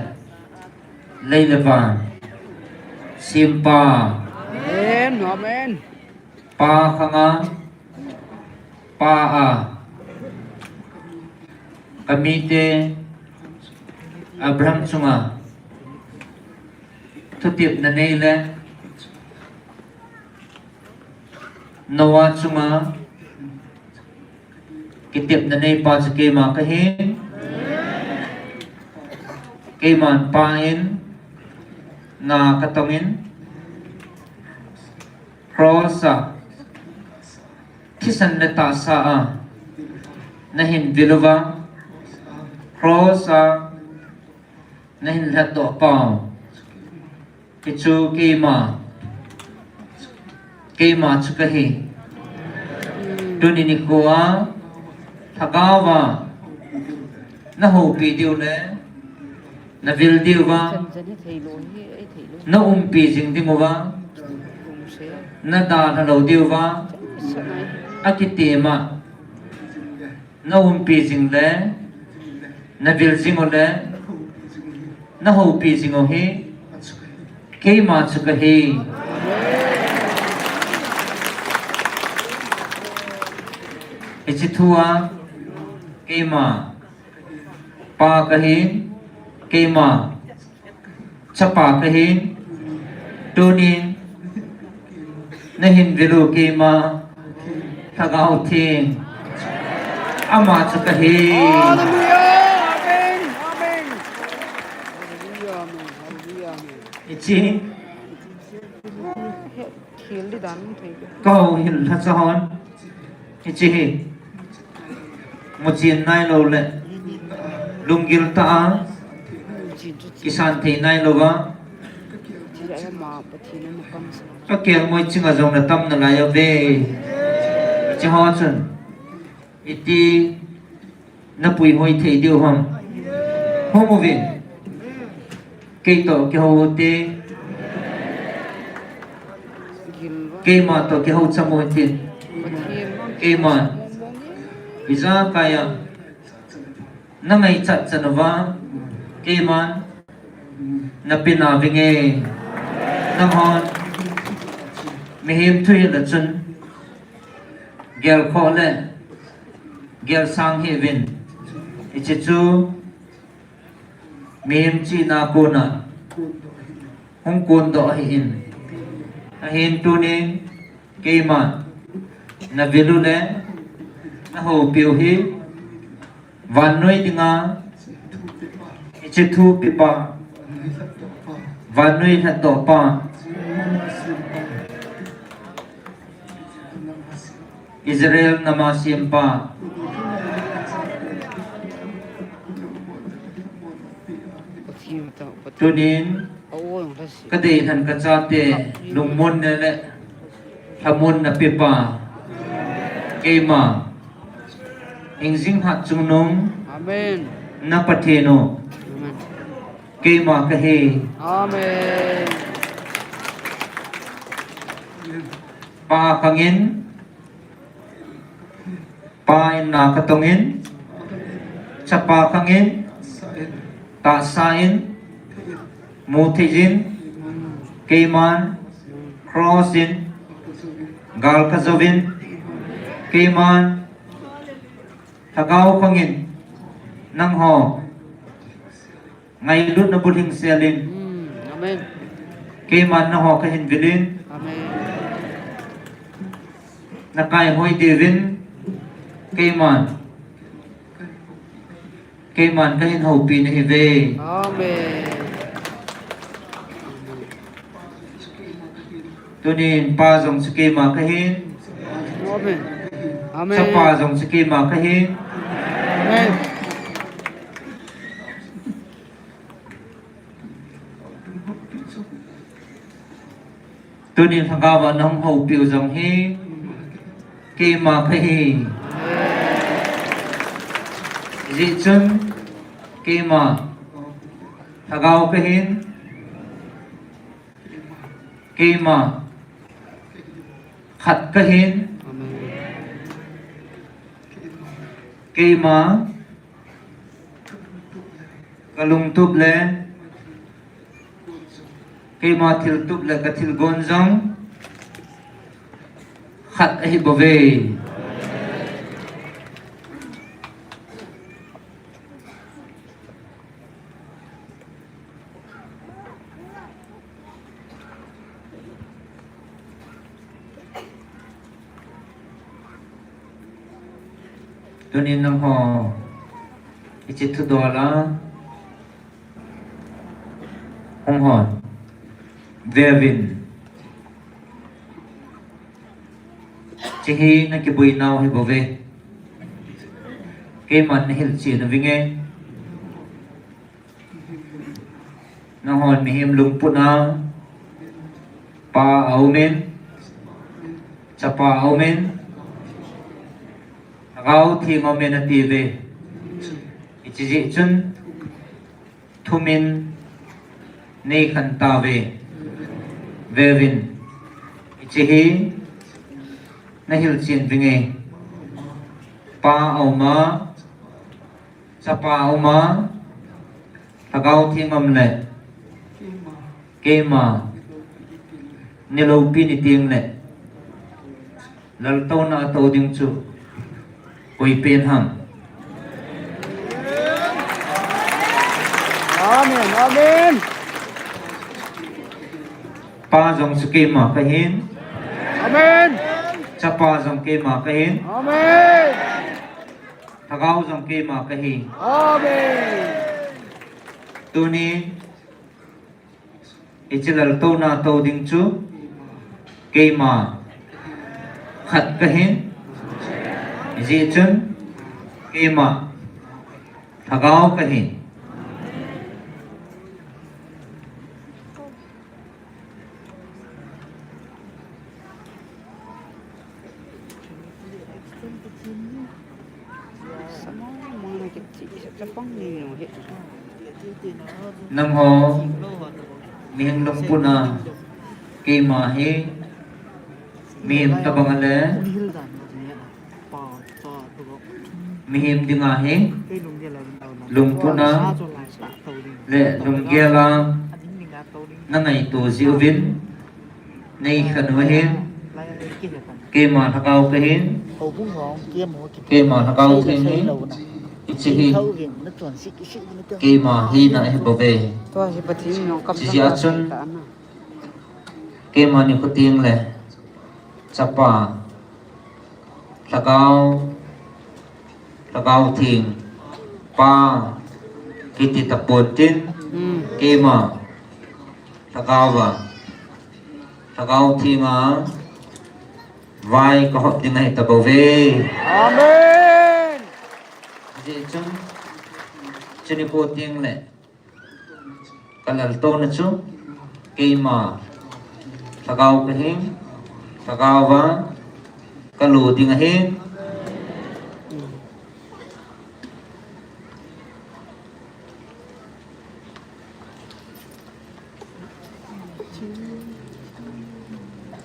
leileva simpa amen amen pa khanga pa a kamite Abraham sunga thu tiệp na nei le Noah chunga cái tiệp na nei pa cha ke ma ka he ke man pa in na ka tongin crossa kisan na ta sa a na hin vilova crossa na hin hat do pa cái chu ke ma chu ka he tuni ni koa thagawa na ho pi diu ne na vil diu wa na pi jing ding wa na da na lo diu wa akitema na pi jing le na vil jing le na ho pi jing o he ke ma chu ka he ichi thua ke ma pa ka he ke ma chapa ka he tunin na hin vilu ke ma thagau thi ama chu ka hi ichi Khil đi dan thầy. câu hin tha sa hon ichi hi một chiến nai lo le lungil ta kisan thi nai lo ga Chỉ lại là mà bất thì nó cầm sao. ka kel moi chinga jong na tam na la ya ve chi ho chun iti na pui hoi thei diu hom homo vin ke to ke ho te Gil wa. ke ma to ke ho chamo tin Bất thì ke ma iza kaya na ngai chat chanwa ke man na pina vinge na hon mehim thui la chun gel kho le gel sang he vin ichi chu mehim chi na ko na hong kon do hi in a hin tu ni ke man na vilu le na ho piu hi van noi dinga ichi thu pipa van noi tha to pa Israel namasim pa bất thì mà tao bất. tunin Ôi ông ta xí. ka de than ka cha te lungmon ne le thamon na pipa ke ma ingjing hat chung nong Amen. na patheno Amen. ke ma ka he Amen. pa kangin pa in na katongin chapa kangin ta sain muthijin keiman crossin gal kazovin keiman thagau kangin nang ho ngai lut na buling selin Amen. keiman na ho ka hin vilin Amen. nakai hoi devin keiman keiman ka hin ho pin hi ve Amen. tunin pa jong su keima ka hin Amen. Amen. sa pa jong su keima ka hin Amen. tunin thagawa nang ho piu jong hi keima ka hi ji chun keima thagau ka hin keima khat ka hin Amen. keima kalung tup le keima thil tup le ka thil gon jong khat hi bove tunin nang ho ichi thu dola hong hon vevin chihi na ki bui naw hi bove ke man hil chi na vinge na hon mi him lung puna pa aumen chapa aumen gau thi ngomen na tv ichi ji chun thumin nei khan ta ve vevin ichi hi na hil chin vinge pa auma chapa auma thagau thi ngom le kema nilo pi ni tiang le lal to na to ding chu koi pen ham Amen. Amen. pa jong su kema ka hin Amen. Chapa dòng kê mà cái hin Amen. thagao dòng kê mà cái hi Amen. tu ni ichilal to na to ding chu kê mà khát cái hin dị chân kê mà thagao cái hin nam ho mihing lumpuna kê mà hi mihim tabangale mihim dinga hi lumpuna le lunggela nangai to ziuvin nei khanwa hin kê mà thakau cái hin kê mà thakau cái hin ichi hi kê mà hi na he bove chỉ achun kê mà ni ko tiang le chapa lagao thing pa kiti tapon tin kê mà lagao thinga vai có học tiếng này tập bầu về Amen. dễ chung cho nên cô tiếng lệ cái là tôn là chú khi mà thagao cái hình thagao và cái lù tiếng hình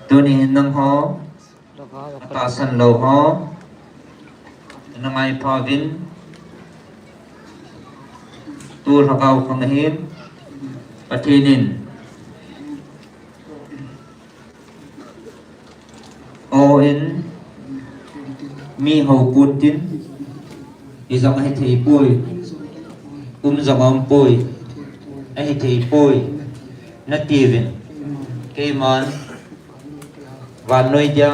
tôi nên nâng ho atasan lo ho nangai pavin tu thakau khang hin pathinin o in mi ho putin izang hai thei pui zangam pui ai thei pui na tivin keman van noi dia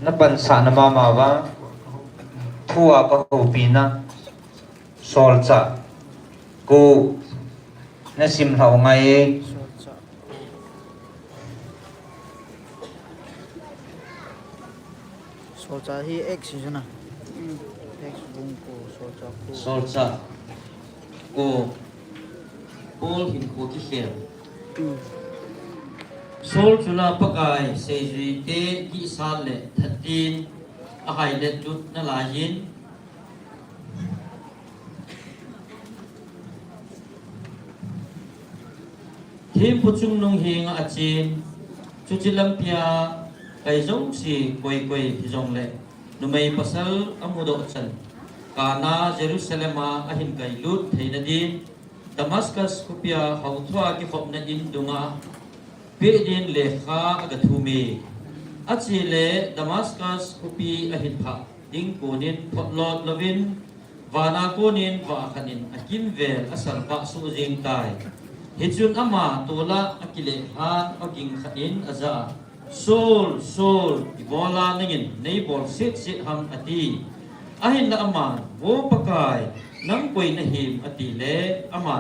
na pan sa na mama wa thua ka ho pina sol cha ko na sim hlau ngai Socha hi x na. X bung ko socha ko. sol cha ko Paul hin ko ki khem sol chula pakai seji te ki sal le thatin a hai le tut na la yin thêm puchung nong hing a chin chuchilam pia kai zong si koi koi hizong le numai pasal amudo chan kana jerusalema ahin kai lut theina din Damascus kupia hauthwa ki khop na in dunga pe din le kha aga thumi achi le Damascus kupi ahin pha ding konin photlot lovin wana konin wa khanin akim vel asal pa su jing tai hichun ama tola akile han aging khain aza sol ibola nangin neibor sit ham ati ahin na ama wo pakai nang koi na him ati le ama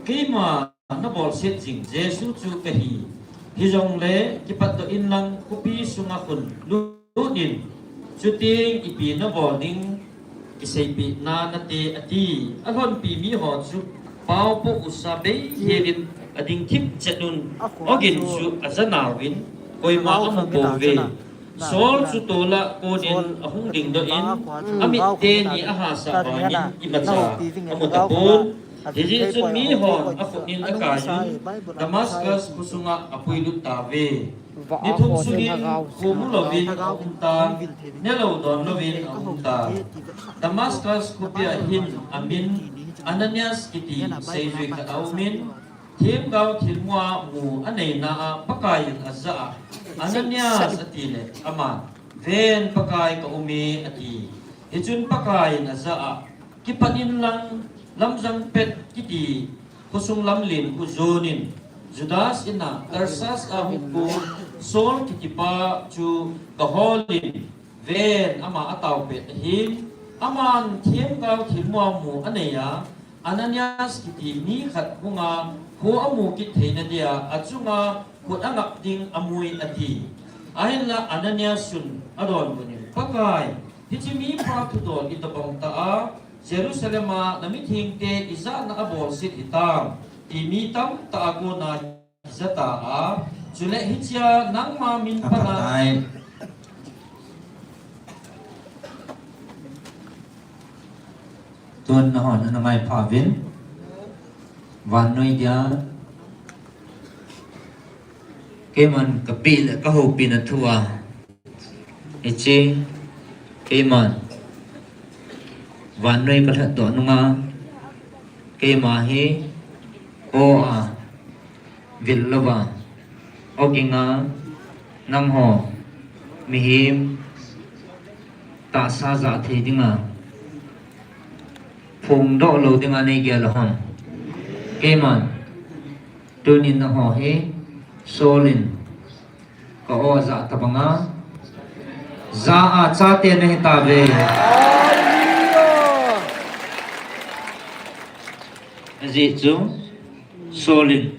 kima na bol sit jing jesu chu kahi hizong le kipat do in lang kupi sunga kun ludin chuting ipi na boarding isay pi na nate ati alhon pi mi ho chu pau po usabe herin ading kip chatun ogin chu azanawin koi ma amu po ve sol chu tola konin ahung ding do in amit te ni aha sa banin ibacha amu tapon Hiji chun mi hon afunin akayin Damascus kusunga apuilut tave nithum sunin kumulovin ahunta nelo don lovin ahunta Damascus kupia hin amin Ananias kiti seizui ka aumin Thim gao thilmua mu anay na pakayin azza Ananias atile ama ven pakay ka umi ati Hijun pakayin azza kipanin lang lamjang pet kiti kusung lamlin uzonin Judas ina Tarsas ahukku sol kitipa chu kaholin ven ama ataw pet hin aman thiem kaw thimwa mu aneya Ananias kiti ni khat bunga ho amu kit theina dia achunga khut angak ding amui ati ahilla Ananias sun adon munin pakai hichimi pa tudol itabang taa Jerusalema namithing te isa na abol sit itam imitam taago na zata a chule hichya nang ma min pana Pakai tuan na hon na ngai pavin van noi dia keman kapil ka ho pinathua ichi keman van noi pathat to nunga kema hi o a villova okinga nang ho mihim ta sa za the dinga phùng độ lâu tiếng Anh kia là hòn cái mà tôi nhìn nó họ hết solin có ô dạ tập ngã dạ à cha tiền này ta về gì chú solin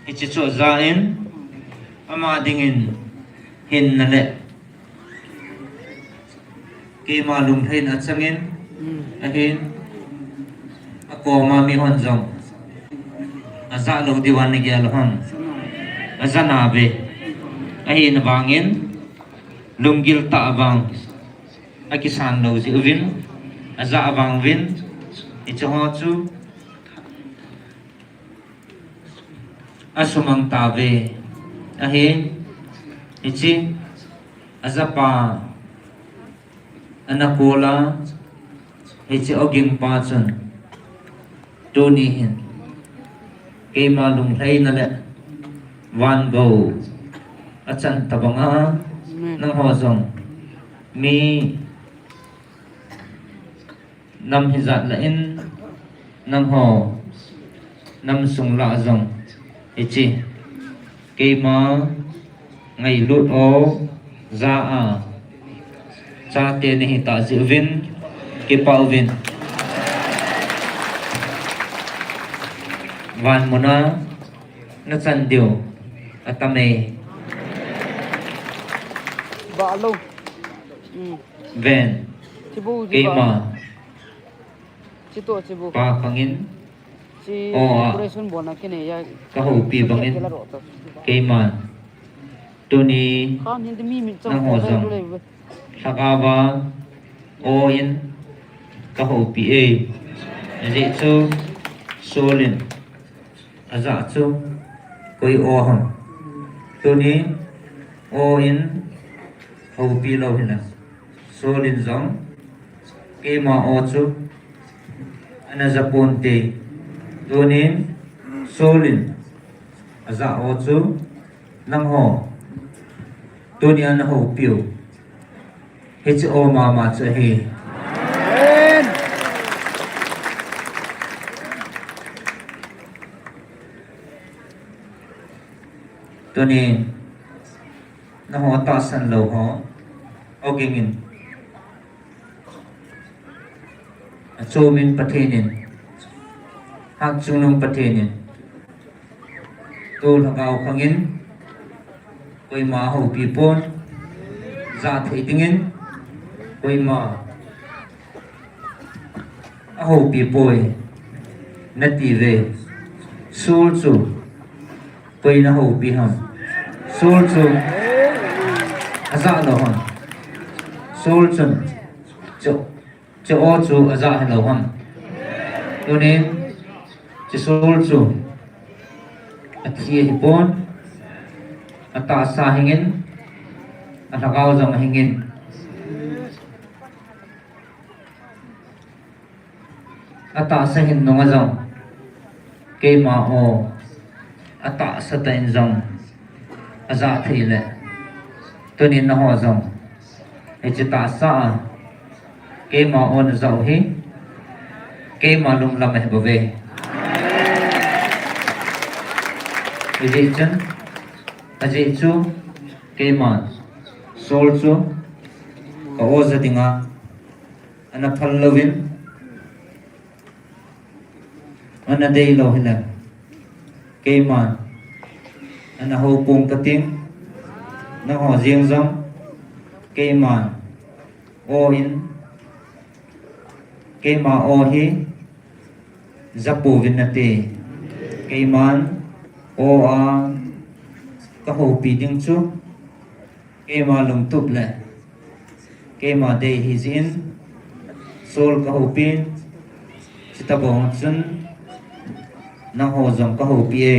ít chỗ dạ in ama dingin hin nè cái mà lùng thấy nó changin ahin ako mami hon jong aza lo diwan ni gyal hon aza nabe ahin bangin lunggil ta abang akisan lo si uvin aza abang vin icho chu asumang tabe ahin ichi aza pa anakola hichi oging pa chun tuni hin ke malung hlei na le van go achan tabanga nang ho zong mi nam hizat la in nang ho nam sung la zong hichi ke ma ngai lut o za a cha te ni ta zivin ke pauvin van mona na chan dio atame Ba lâu. ven Chibu ke ma Chito chibu. pa pangin Si Oh, operation bona kene ya. ka ho pi bangin ke ma tuni Kan hindi mi Nang chong hosong. Sakawa o in ka ho pi e ji chu solin aza chu koi o hon tuni o in ho pi lo hina solin zong ke ma o chu ana zapon te tuni solin aza o chu nang ho tuni ana ho piu hits o mama chu hi tuni na ho ta san lo ho ogingin chu min pathenin hak chunung pathenin tu lagao khangin koi ma ho pi pon za thei tingin koi ma a ho pi poi na ti ve sul chu koi na ho pi ham sul chu aza lo ham sul chun cho o chu aza lo ham tuni chi sul chu a thi hi pon ata sa hingin atakaw zang hingin ata sa hin nong azang ke ma o ata sa tain zang aza thile tuni na ho zang e chita sa ke ma on zau hi ke ma lum lam he bove Aji chen aji chu keman sol chu ka oza dinga ana phallovin ana dei lo hila keman ana ho pung kating na ho riêng rong keman o in kema o hi zapu vinate keman o a ka ho pi ding chu kema lung tup le kema de hi zin sol ka ho pin chita bong chun na ho zong ka ho pi e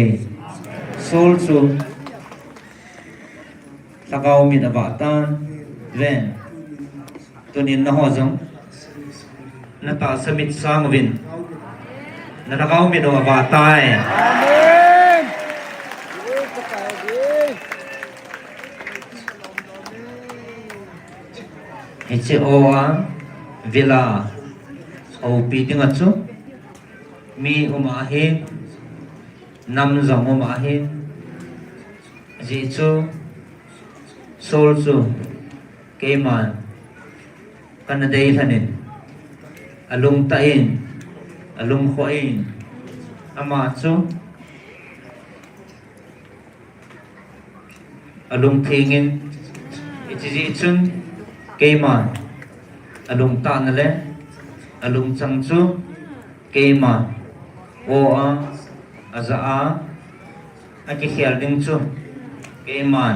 sol chu sakau mi da ba tan ven tunin na ho zong na ta samit sang vin na sakau mi do ba tai Ichi oa vila o pi dinga chu mi umahin nam zong umahin ji chu sol chu keman kana dei thanin alung tain alung khoin ama chu alung thingin ichi ji chun keman alung ta na le alung chang chu keman o a aza a aki khial ding chu keman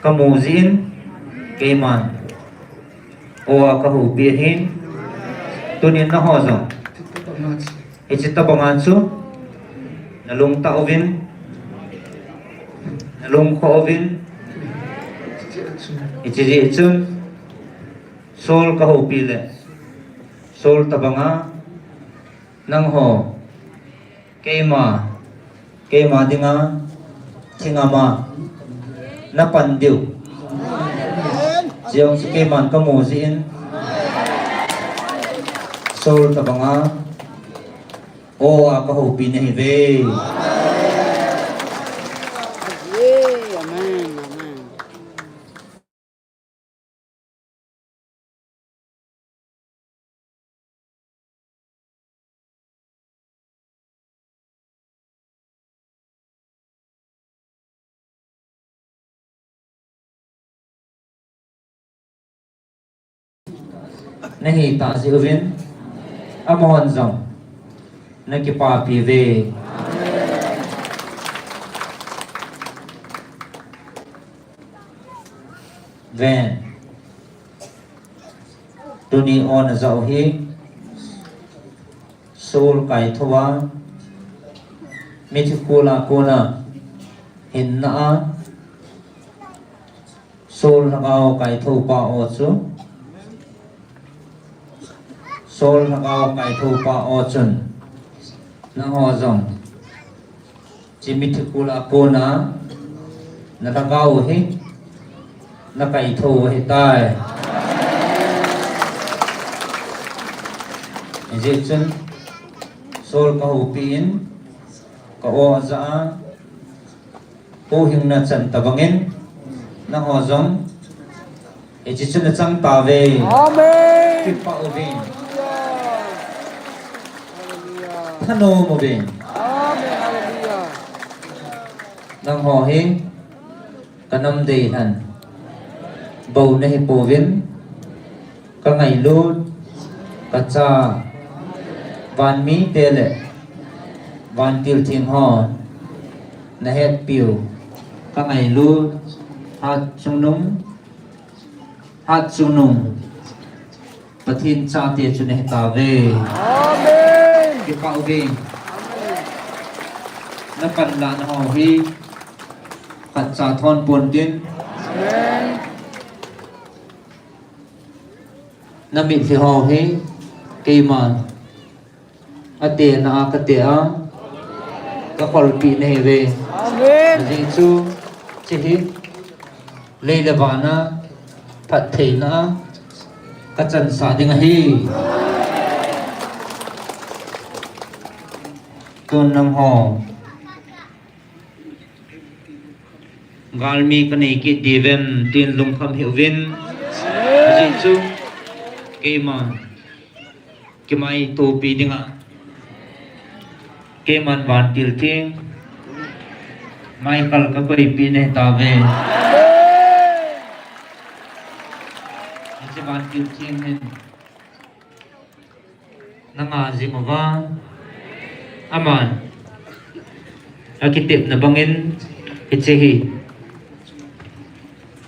kamuzin keman o a ka hu pi hin tunin na ho zo ichita bangan chu nalung ta ovin nalung kho ovin ichi chun sol ka ho pi le sol tabanga nang ho kema dinga thingama na pandiu jiang su keman ka mo zin sol tabanga o a ka ho pi ne ve Amen, amen. nahi ta si uvin amon zong na ki pa pi ve ven tuni on zau hi sol kai thowa mithikula kona hinna a sol hangao kai tho pa o chu sol hangao kai tho pa o chun na ho zong chi mithikula kona na hangao hi na kai tho hi tai je chun sol ka hu pin ka o za o hing na chan tabangin na ho zong e chi chun na chang ta ve amen ki pa o vin thano mo vin amen hallelujah nang ho hi kanam dei han bầu này bồ viên các ngày luôn cả cha van mỹ tê lệ van tiêu thiên hò na hết biểu các ngày luôn hạt trung nung và thiên cha tiền cho này ta về amen cái bảo về nó cần là nó hò hi cả cha thon buồn tiên amen na mi thi ho hi keman ate na akate a ka khol pi ne ve amen ji chu chi hi leila bana phat thei na ka chan sa ding hi ton nam ho galmi kanei ki divem tin lungkham hiwin ji chu keima kemai topi dinga keman ban til ting Michael ka koi pine tave ji ban til ting hen nanga zimova aman akitip na bangin itsehi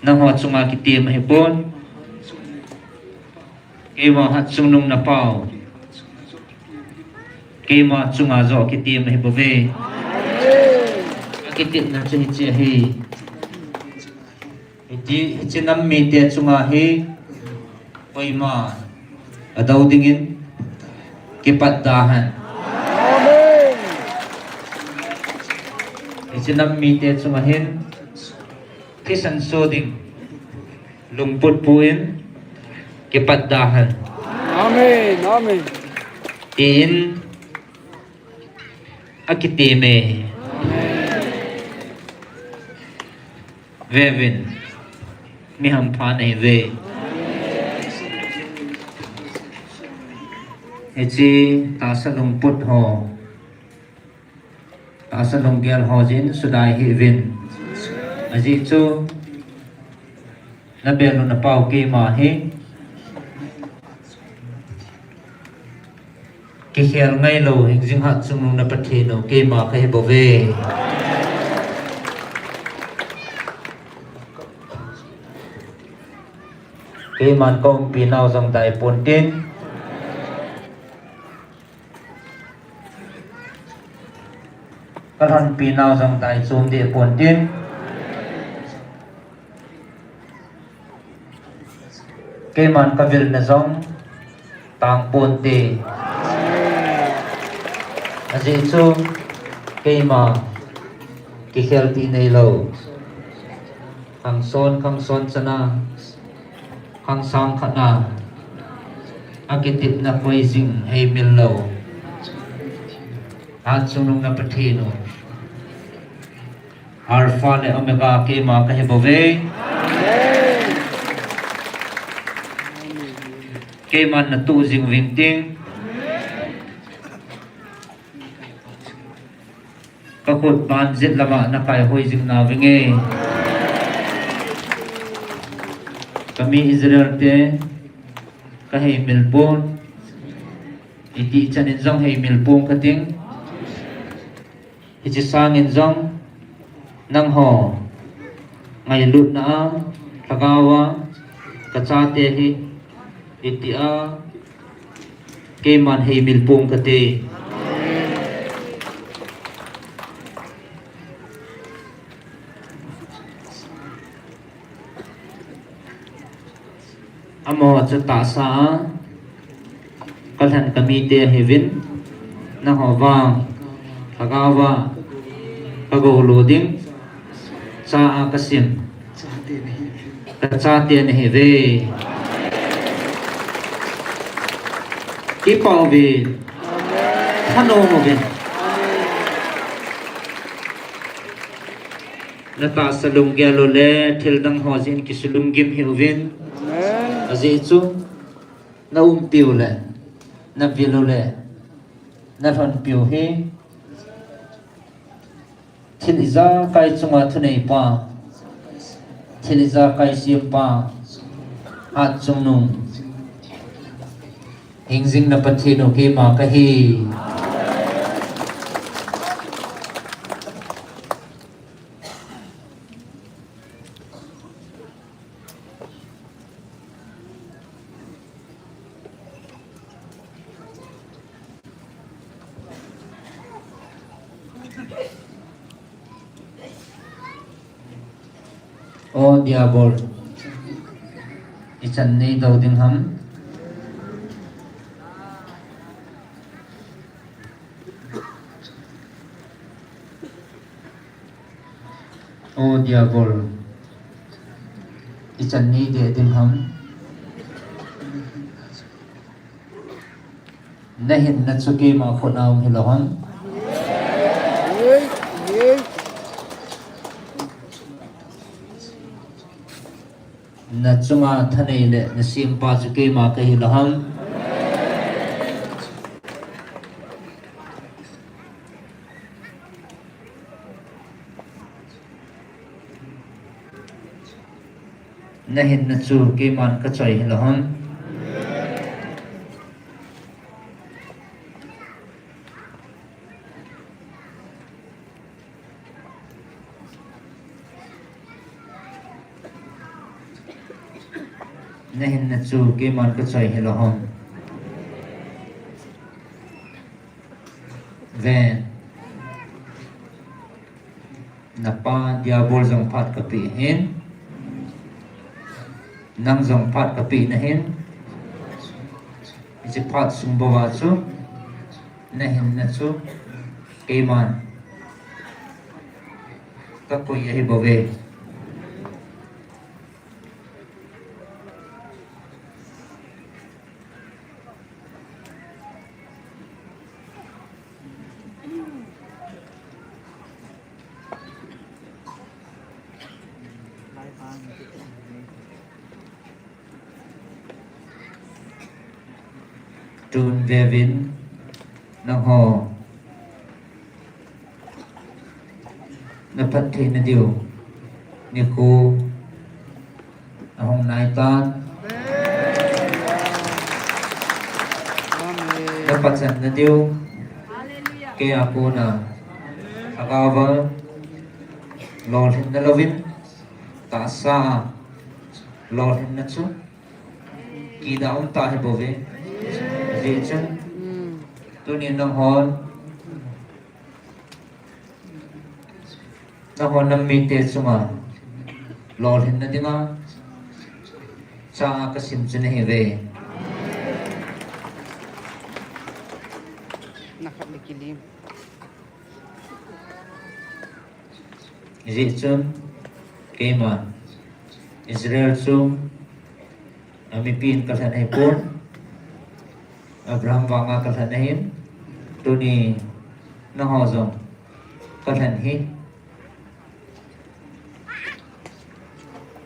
nang ho chunga kitim hipon kema hat sungnung na pau kema chunga zo kitim hipove akitip na chehi iti chinam mi te chunga hi oima adaw dingin kipadahan isinam mi te chungahin kisan soding lungput puin kipadahan Amen. Amen. in akitime vevin miham phanai ve echi tasa lungput ho tasa lunggel ho jin sudai hi vin aji chu na belu na pau ke ma hi ki khel ngai lo hing jing hat chung na pathi no ke ma khe bo ve ke man kom pi nau jong dai pon tin karan pi nau jong dai chum de pon tin ke man ka vil na jong tang pon te aji chu ke ma ki khel ti nei lo khang son chana khang sang khana akitip na koi jing hei mil lo at sunung na pathi no alpha le omega ke ma ka he bove ke man na tu jing wing ting ka khut ban zit lama na kai hoi jing na winge kami Israel te ka hei milpon iti chanin jong hei milpon ka ting iti sangin jong nang ho ngai lut na thagawa ka cha te hi iti a ke man hei milpon ka te amo cha ta sa kalhan kami te hevin na ho wang thagawa kago loading cha akasim cha te ne heve ki pau ve thano mo ve na ta salung gelo le thil dang ho jin ki sulung gim hevin aji chu na piu le na vilu le na thon piu hi thiliza kai chunga thunei pa thiliza kai sim pa at chungnung hingjing na pathi no ke ma ka hi o diabol ichan nei do ding ham o diabol ichan nei de ding ham na hin na chuki ma khonam hiloham na chunga thanei le na simpa chu ke ma ka hi laham na hin na chu ke man ka choi hi laham na hin na chu ke man ka choi hi laham ven na pa diabol jong phat ka pi hin nang jong phat ka pi na hin ji phat sum bawa chu na hin na chu ke man ka ko ye bove tun vevin na ho na phat the na dio ni ko hong nai tan na phat san na dio ke ako na akawa lol hin na lovin ta sa lol hin na chu ki da ta he bove Vision tu ni nang hon nam mi te suma lol hin na dinga cha ka sim chen he ve Nakalikilim. Vision kema Israel sum Mipi ka san he pon Abraham wanga kalhan hin tu ni na ho zong kalhan hi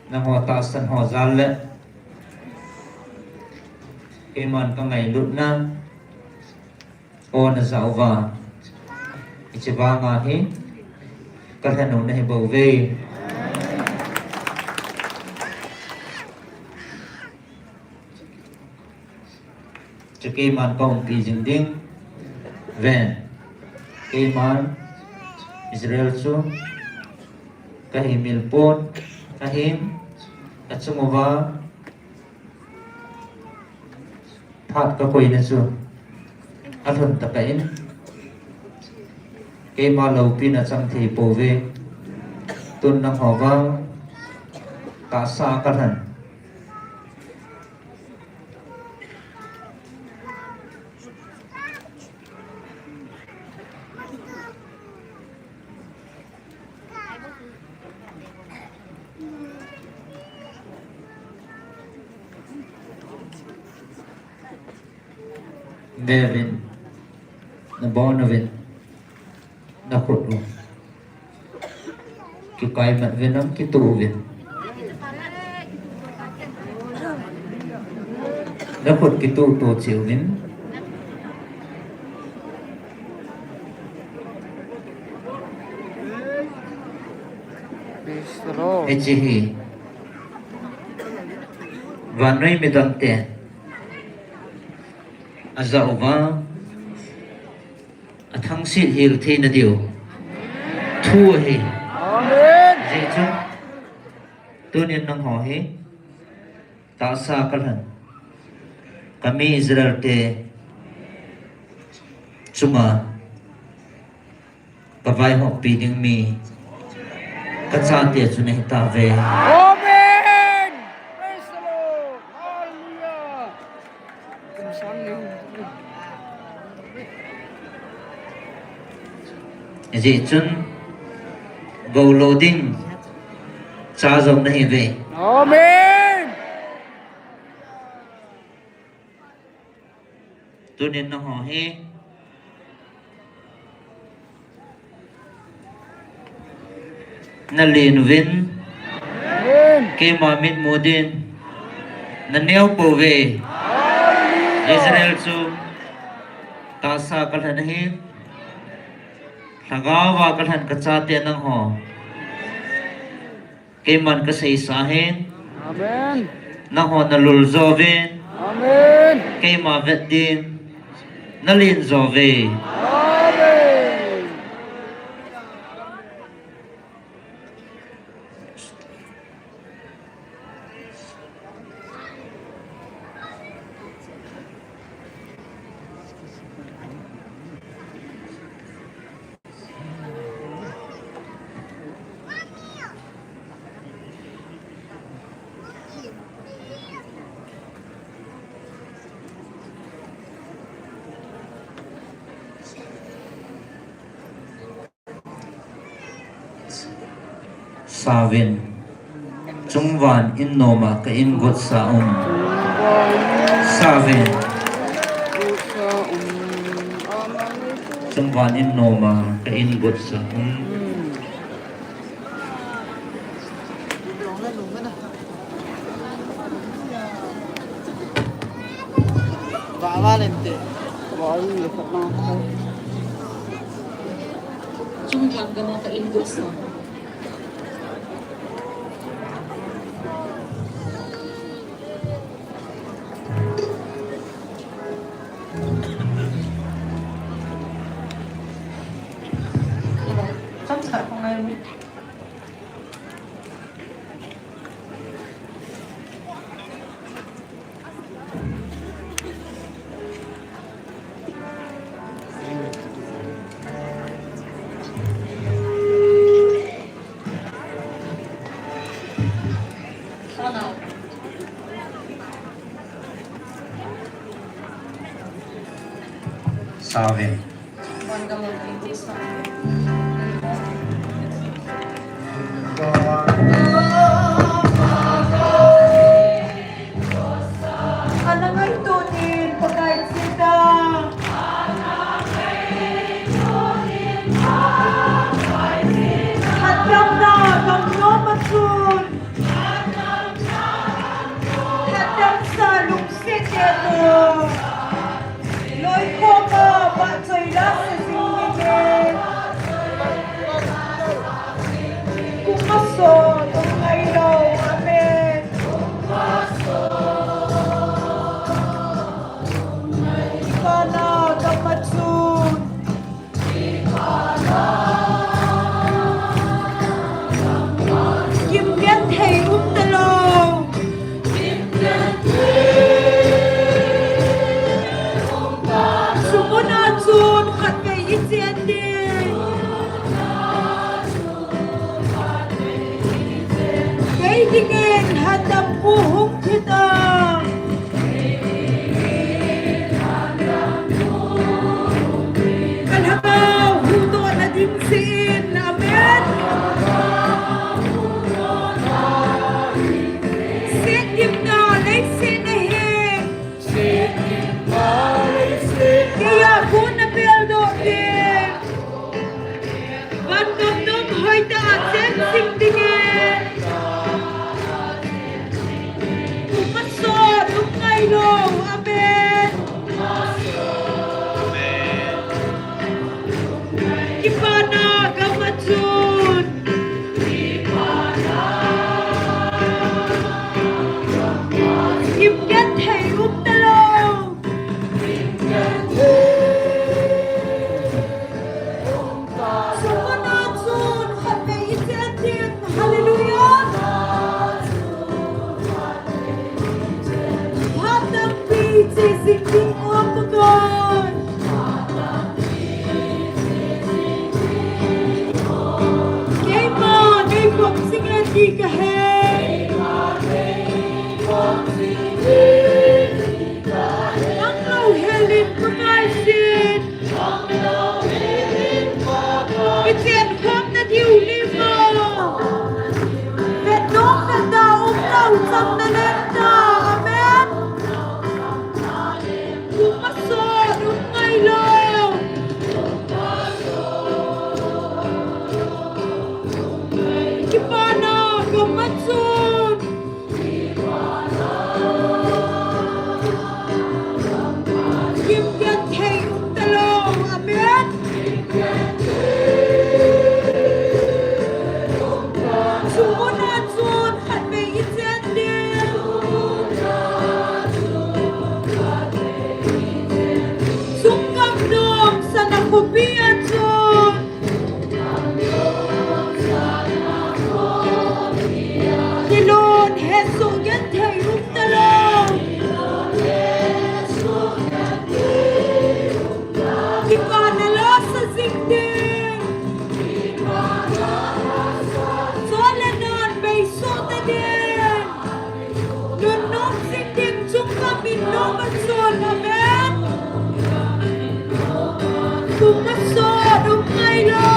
na ho ta san ho zal le iman ka ngai lut na o na zau wa ichi wanga hi kalhan no na hi bo ve ke man kong pi jing ding ven ke man Israel chu ka hi mil pon ka him ka chungwa phat ka koi na chu athun ta kain ke ma lo pi na chang thi po ve tun na ho wa ta sa ka than Nevin na born of it na khut ki kai mat venam ki tu vin na khut ki tu to chiu vin Bistro. echihi vanai medam te azauwa athang sit hil the na dio thu hi amen je chu tu nin nang ho hi ta sa kalan kami Israel te chuma pavai ho pi ding mi ka cha te chu nei ta ve Amen! Praise the Lord! Hallelujah! Kumsang ni. je chun go loading cha zong nahi ve Amen! tu nin na ho hi na lin vin Amen! Kay mamit mo din. Naniyaw po we. Israel so. Tasa kalhanahin. Tagawa kalhan katsati ng ho. Kay man kasaysahin. Amen. Nang ho nalulzovin. Amen. Kay mavet din. Nalinzove. Amen. Savin. Chungwan in noma ka ingot sa Savin. Chungwan in noma ka ingot sa Valente. Valente. Sumang gano'n ka-ingot sa. Samsa kung ngayon. Savin. Sumang gano'n ka-ingot sa. Ano nga ito din? Pakai sila. Hadang na, kamyo matun. Hadang sa luksit ito. Loy ko ka, batsoy lang sa singingin. Kumasot ang ngayon, amen. Ikana kamatsun. Gmfdi umdalaw. Sumunatsun kat kay isyendi. Kay dingin handang puhong kita. Kalhakaw, hudo na din siin. Amen. Sikim na, lay sinahin. Kaya ko na peldo din. Bandam nung hoy ta atin singdingin. Kumasot ang ngayon. Amen. Kipana gamatsun. Gmfdi umdalaw. Sumunatsun kat kay isyendi. Hallelujah. Handang pizzi singing umagon. Kay man ay kong singadi kahe. Ang lauhelin pagkasin. Itien kom na diuli mo. Benong na daong nausap na lenta. Amen. Kumasot ang ngayon. Kipana gamatsun. Sumasod umaylo.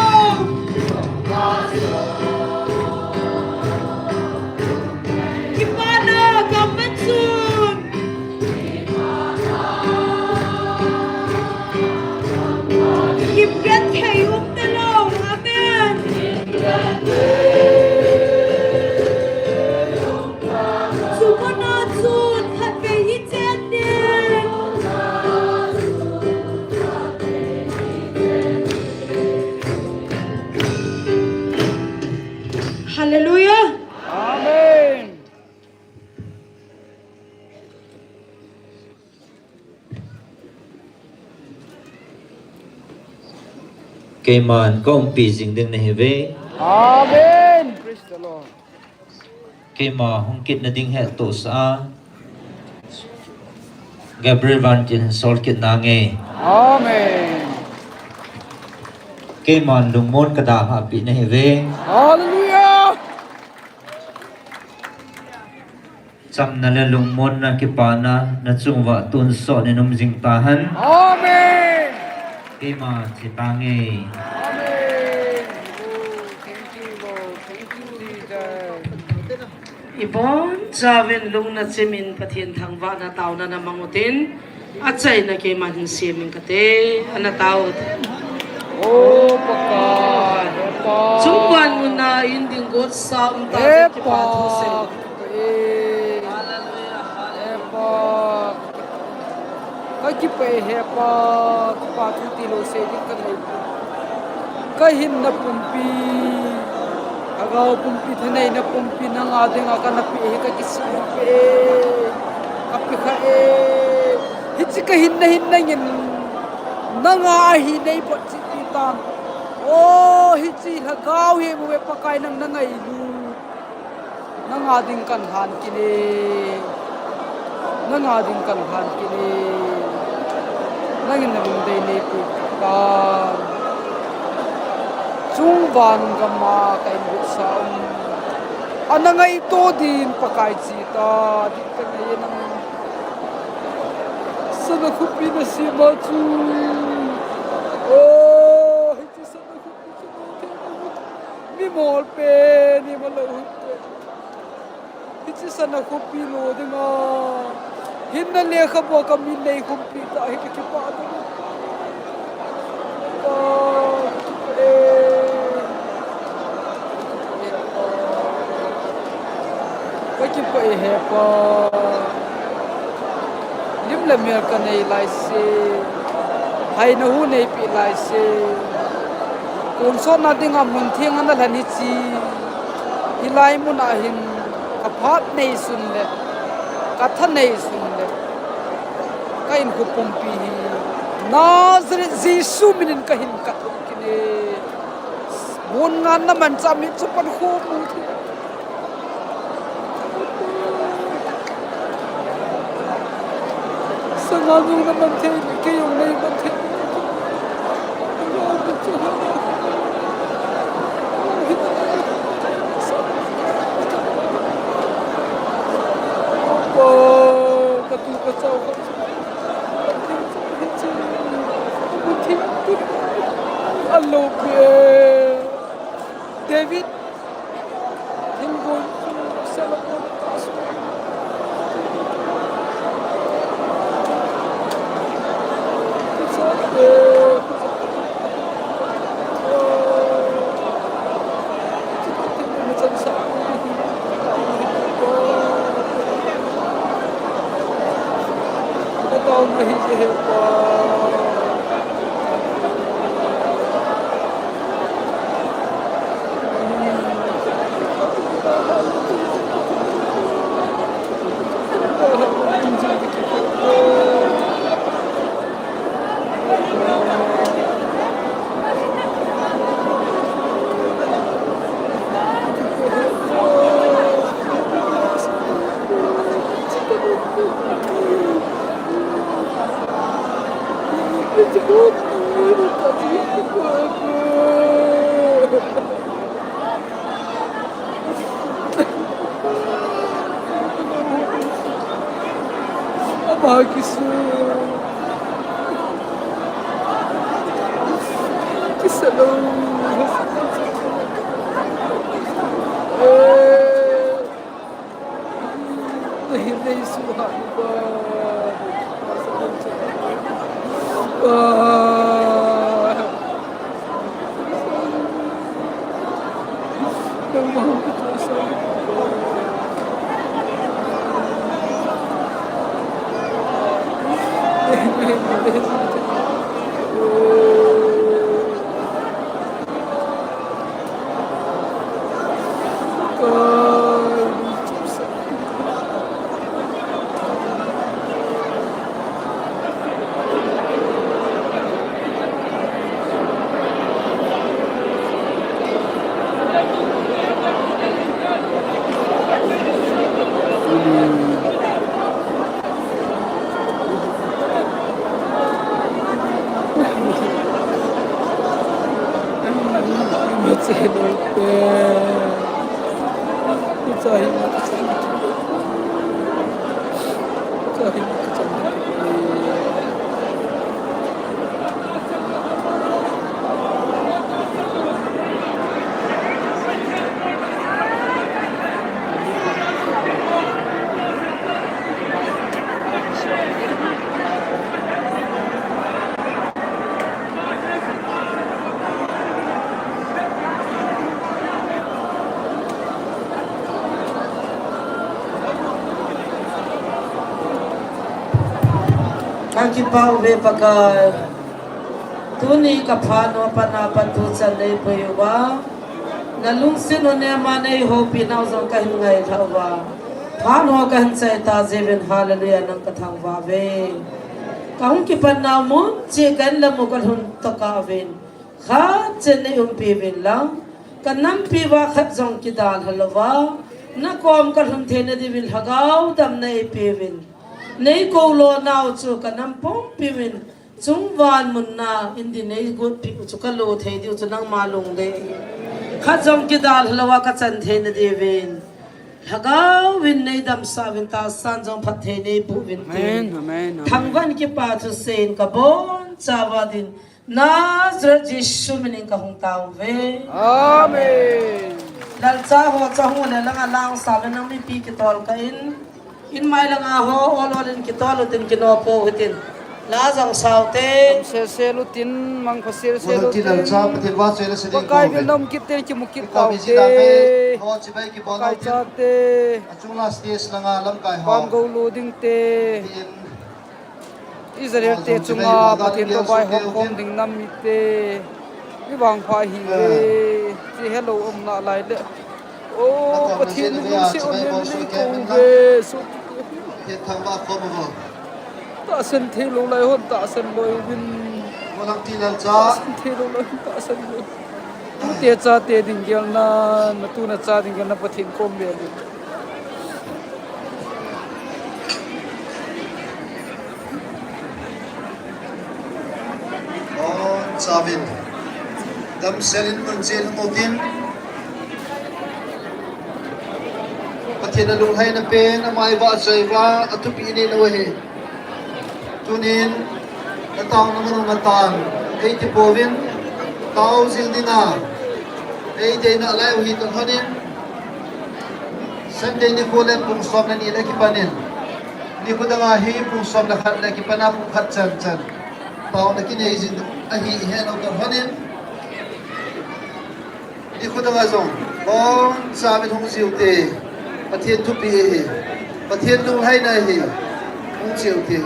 Gimana kamatsun? Gmfdi umtalaw. Amen. Sumanatsun happy hitending. Hallelujah. Amen. Cây màn có ông bị dính đừng này về. Amen. Praise the Lord. Cây mà không kết là đinh hệ tổ xã. Gabriel van trên sol kết na nghe. Amen. Cây màn lùng môn cả đà hạ bị này về. Hallelujah. Chăm na lên lùng môn na cái pa na chung vợ tuôn sọ nên ông dính ta hắn. Amen. Cây mà chỉ ta nghe. Amen. Oh, thank you, Lord. Thank you, Jesus. Ibon zawin lung na chimin pathian thangwa na tau na namangutin achai na ke man simin kate ana tau Oh, Pakai. Hepa. chungwan muna inding god sa umta ki Hepa. pathu se Hepa. Kaki pe hepa. Pathu tilo se di kanai. Kahin na pumpi. Agaw pumpi thanay na pumpi na nga din nga na pi ka kisi pe. Kapi ka hitsi kahin na yin. Nangahi na ipot si Titan. Oh, hitsi hagaw he mo Pakai nang nangay lu. Nangading kanhan kini. Nangading kanhan kini. Nangin na bunday ni Titan. Chungban gama kay butsam. Anangay ito din Pakai sita. Di ka na yan ang sana ko pinasima tu. Oh, hindi sana ko pinasima. Mi mol pe, ni malahut pe. Hindi sana ko pilo di nga. Hinna liya ka po kami na ikumpita. Hindi kipado mo. Kaki pa hepa. Lim la mer ka nei lai se hai na hu nei pi lai se kun so na dinga mun thiang na lani chi hilai mun a hin ka phat nei sun le ka tha nei sun le ka in ku pum pi hi Nazareth Jesu minin ka hin ka kine mun ngan na man cha mi chu pan khu mu thi Sanganong naman kayong may batid. Opo, katukat sa ako. Hello, David. Hinggon sa lakon taso. Akipaw be pakai tuni kapano panapatu sanay payuwa nalung sino ne manay hopi na usang kahinngay tawa pano kahinsay ta zeben hallelujah ng katangwa be kahung kipan namun cikan lamu kalhun takawin kha chene umpibin lang kanam piwa khat jong kidal halawa na kom kalhun thene divil hagaw dam na ipibin nei ko lo nau chu kanam pom pimin chung van mun na indi nei gut pi chu ka lo thei diu chu nang malung de kha jong ki dal halawa ka chan the na devin hagaw win nei dam sa win ta san jong phat the nei pu win amen thang van ki pa chu sen ka bon chawa din nazar jishu minin ka hung taw ve amen dal cha ho le lang lang sa ben nang mi pi ki tol ka in mai lang ho all in kitolo tin kinopo hitin la jang saute se lutin mang phasir se Walang lutin tinal sa patil wa sila sa ding Pakai ko. vilna kitte ki mukit Ikaw tau bisita pe, ho si bay ki Pakai bono tin. chate Achung last days na nga alam kay pam ho. go loading te Tin Israel te chunga patin to bai hong kong ding nam mi te mi bang pha hi le ti hello na lai le o patin lu se on le ko be su tin thang ba ko mo. ta san the lo lai hon ta san loi win Walang tinal ta sa san the lo lai ta san loi tu te cha te ding gel na tu na cha ding gel na patin kom be le on sabin. Dam selin mun sel mo tin. Patin alung hay na pen amay ba sa iba atupi ni na wahi. Tunin natang naman ng natang 80 povin tao zil dina 80 na alay uhit ang hanin Sunday ni kulen pung som na nila kipanin ni ko nga hi pung som na khat na kipana pung khat chan chan tao na kinayzin ahi hen ang hanin ni ko nga zong bon sabi hong siute patien tupi hi patien lung hay na hi hong siute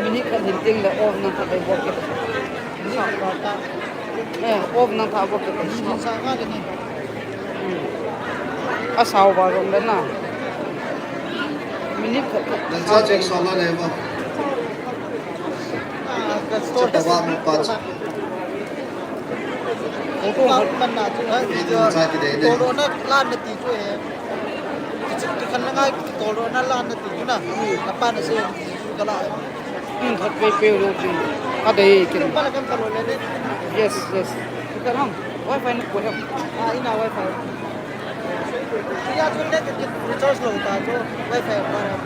mini kan hinting la of nang ta bok ke of nang ta bok ke sa nga ni asaw ba rong le na mini ka dan sa check solo leva sa tawa mo patch o ko kan na chu ha video sa kide ne tolo na lan na ti chu he ti kan na tolo na lan na ti chu na apa na se kala thot pe ro ji a dei kin pala kan tolo le ne yes ka ram wifi na ko hem ina wifi ya chu ne ke recharge lo ta chu wifi para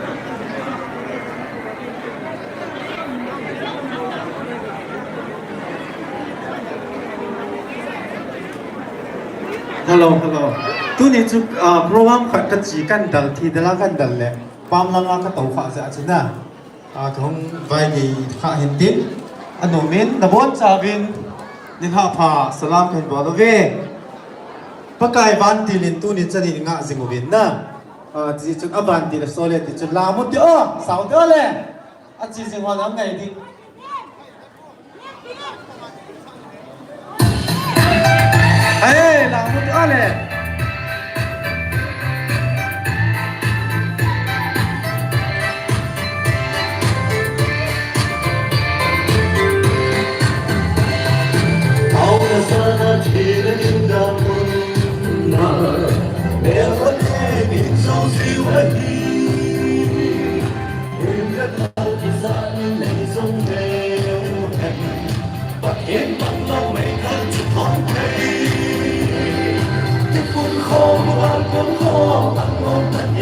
Hello, hello. Tu ni chu program khat ka chi kan dal thi dala kan dal le. Pam langa ka tau kha za chuna. Thong vai ni kha hin tin. Anu min na bon cha bin nin ha pha salam kan bo lo ve. Pakai van tilin tu ni chani nga zingubin na. Ji chu avan ti le sole ti chu la mo ti o sao de le. A chi jing wa nam ngai di. Hey, la mo ti o le. Hãy subscribe cho kênh Ghiền Mì Gõ để không bỏ lỡ những video hấp dẫn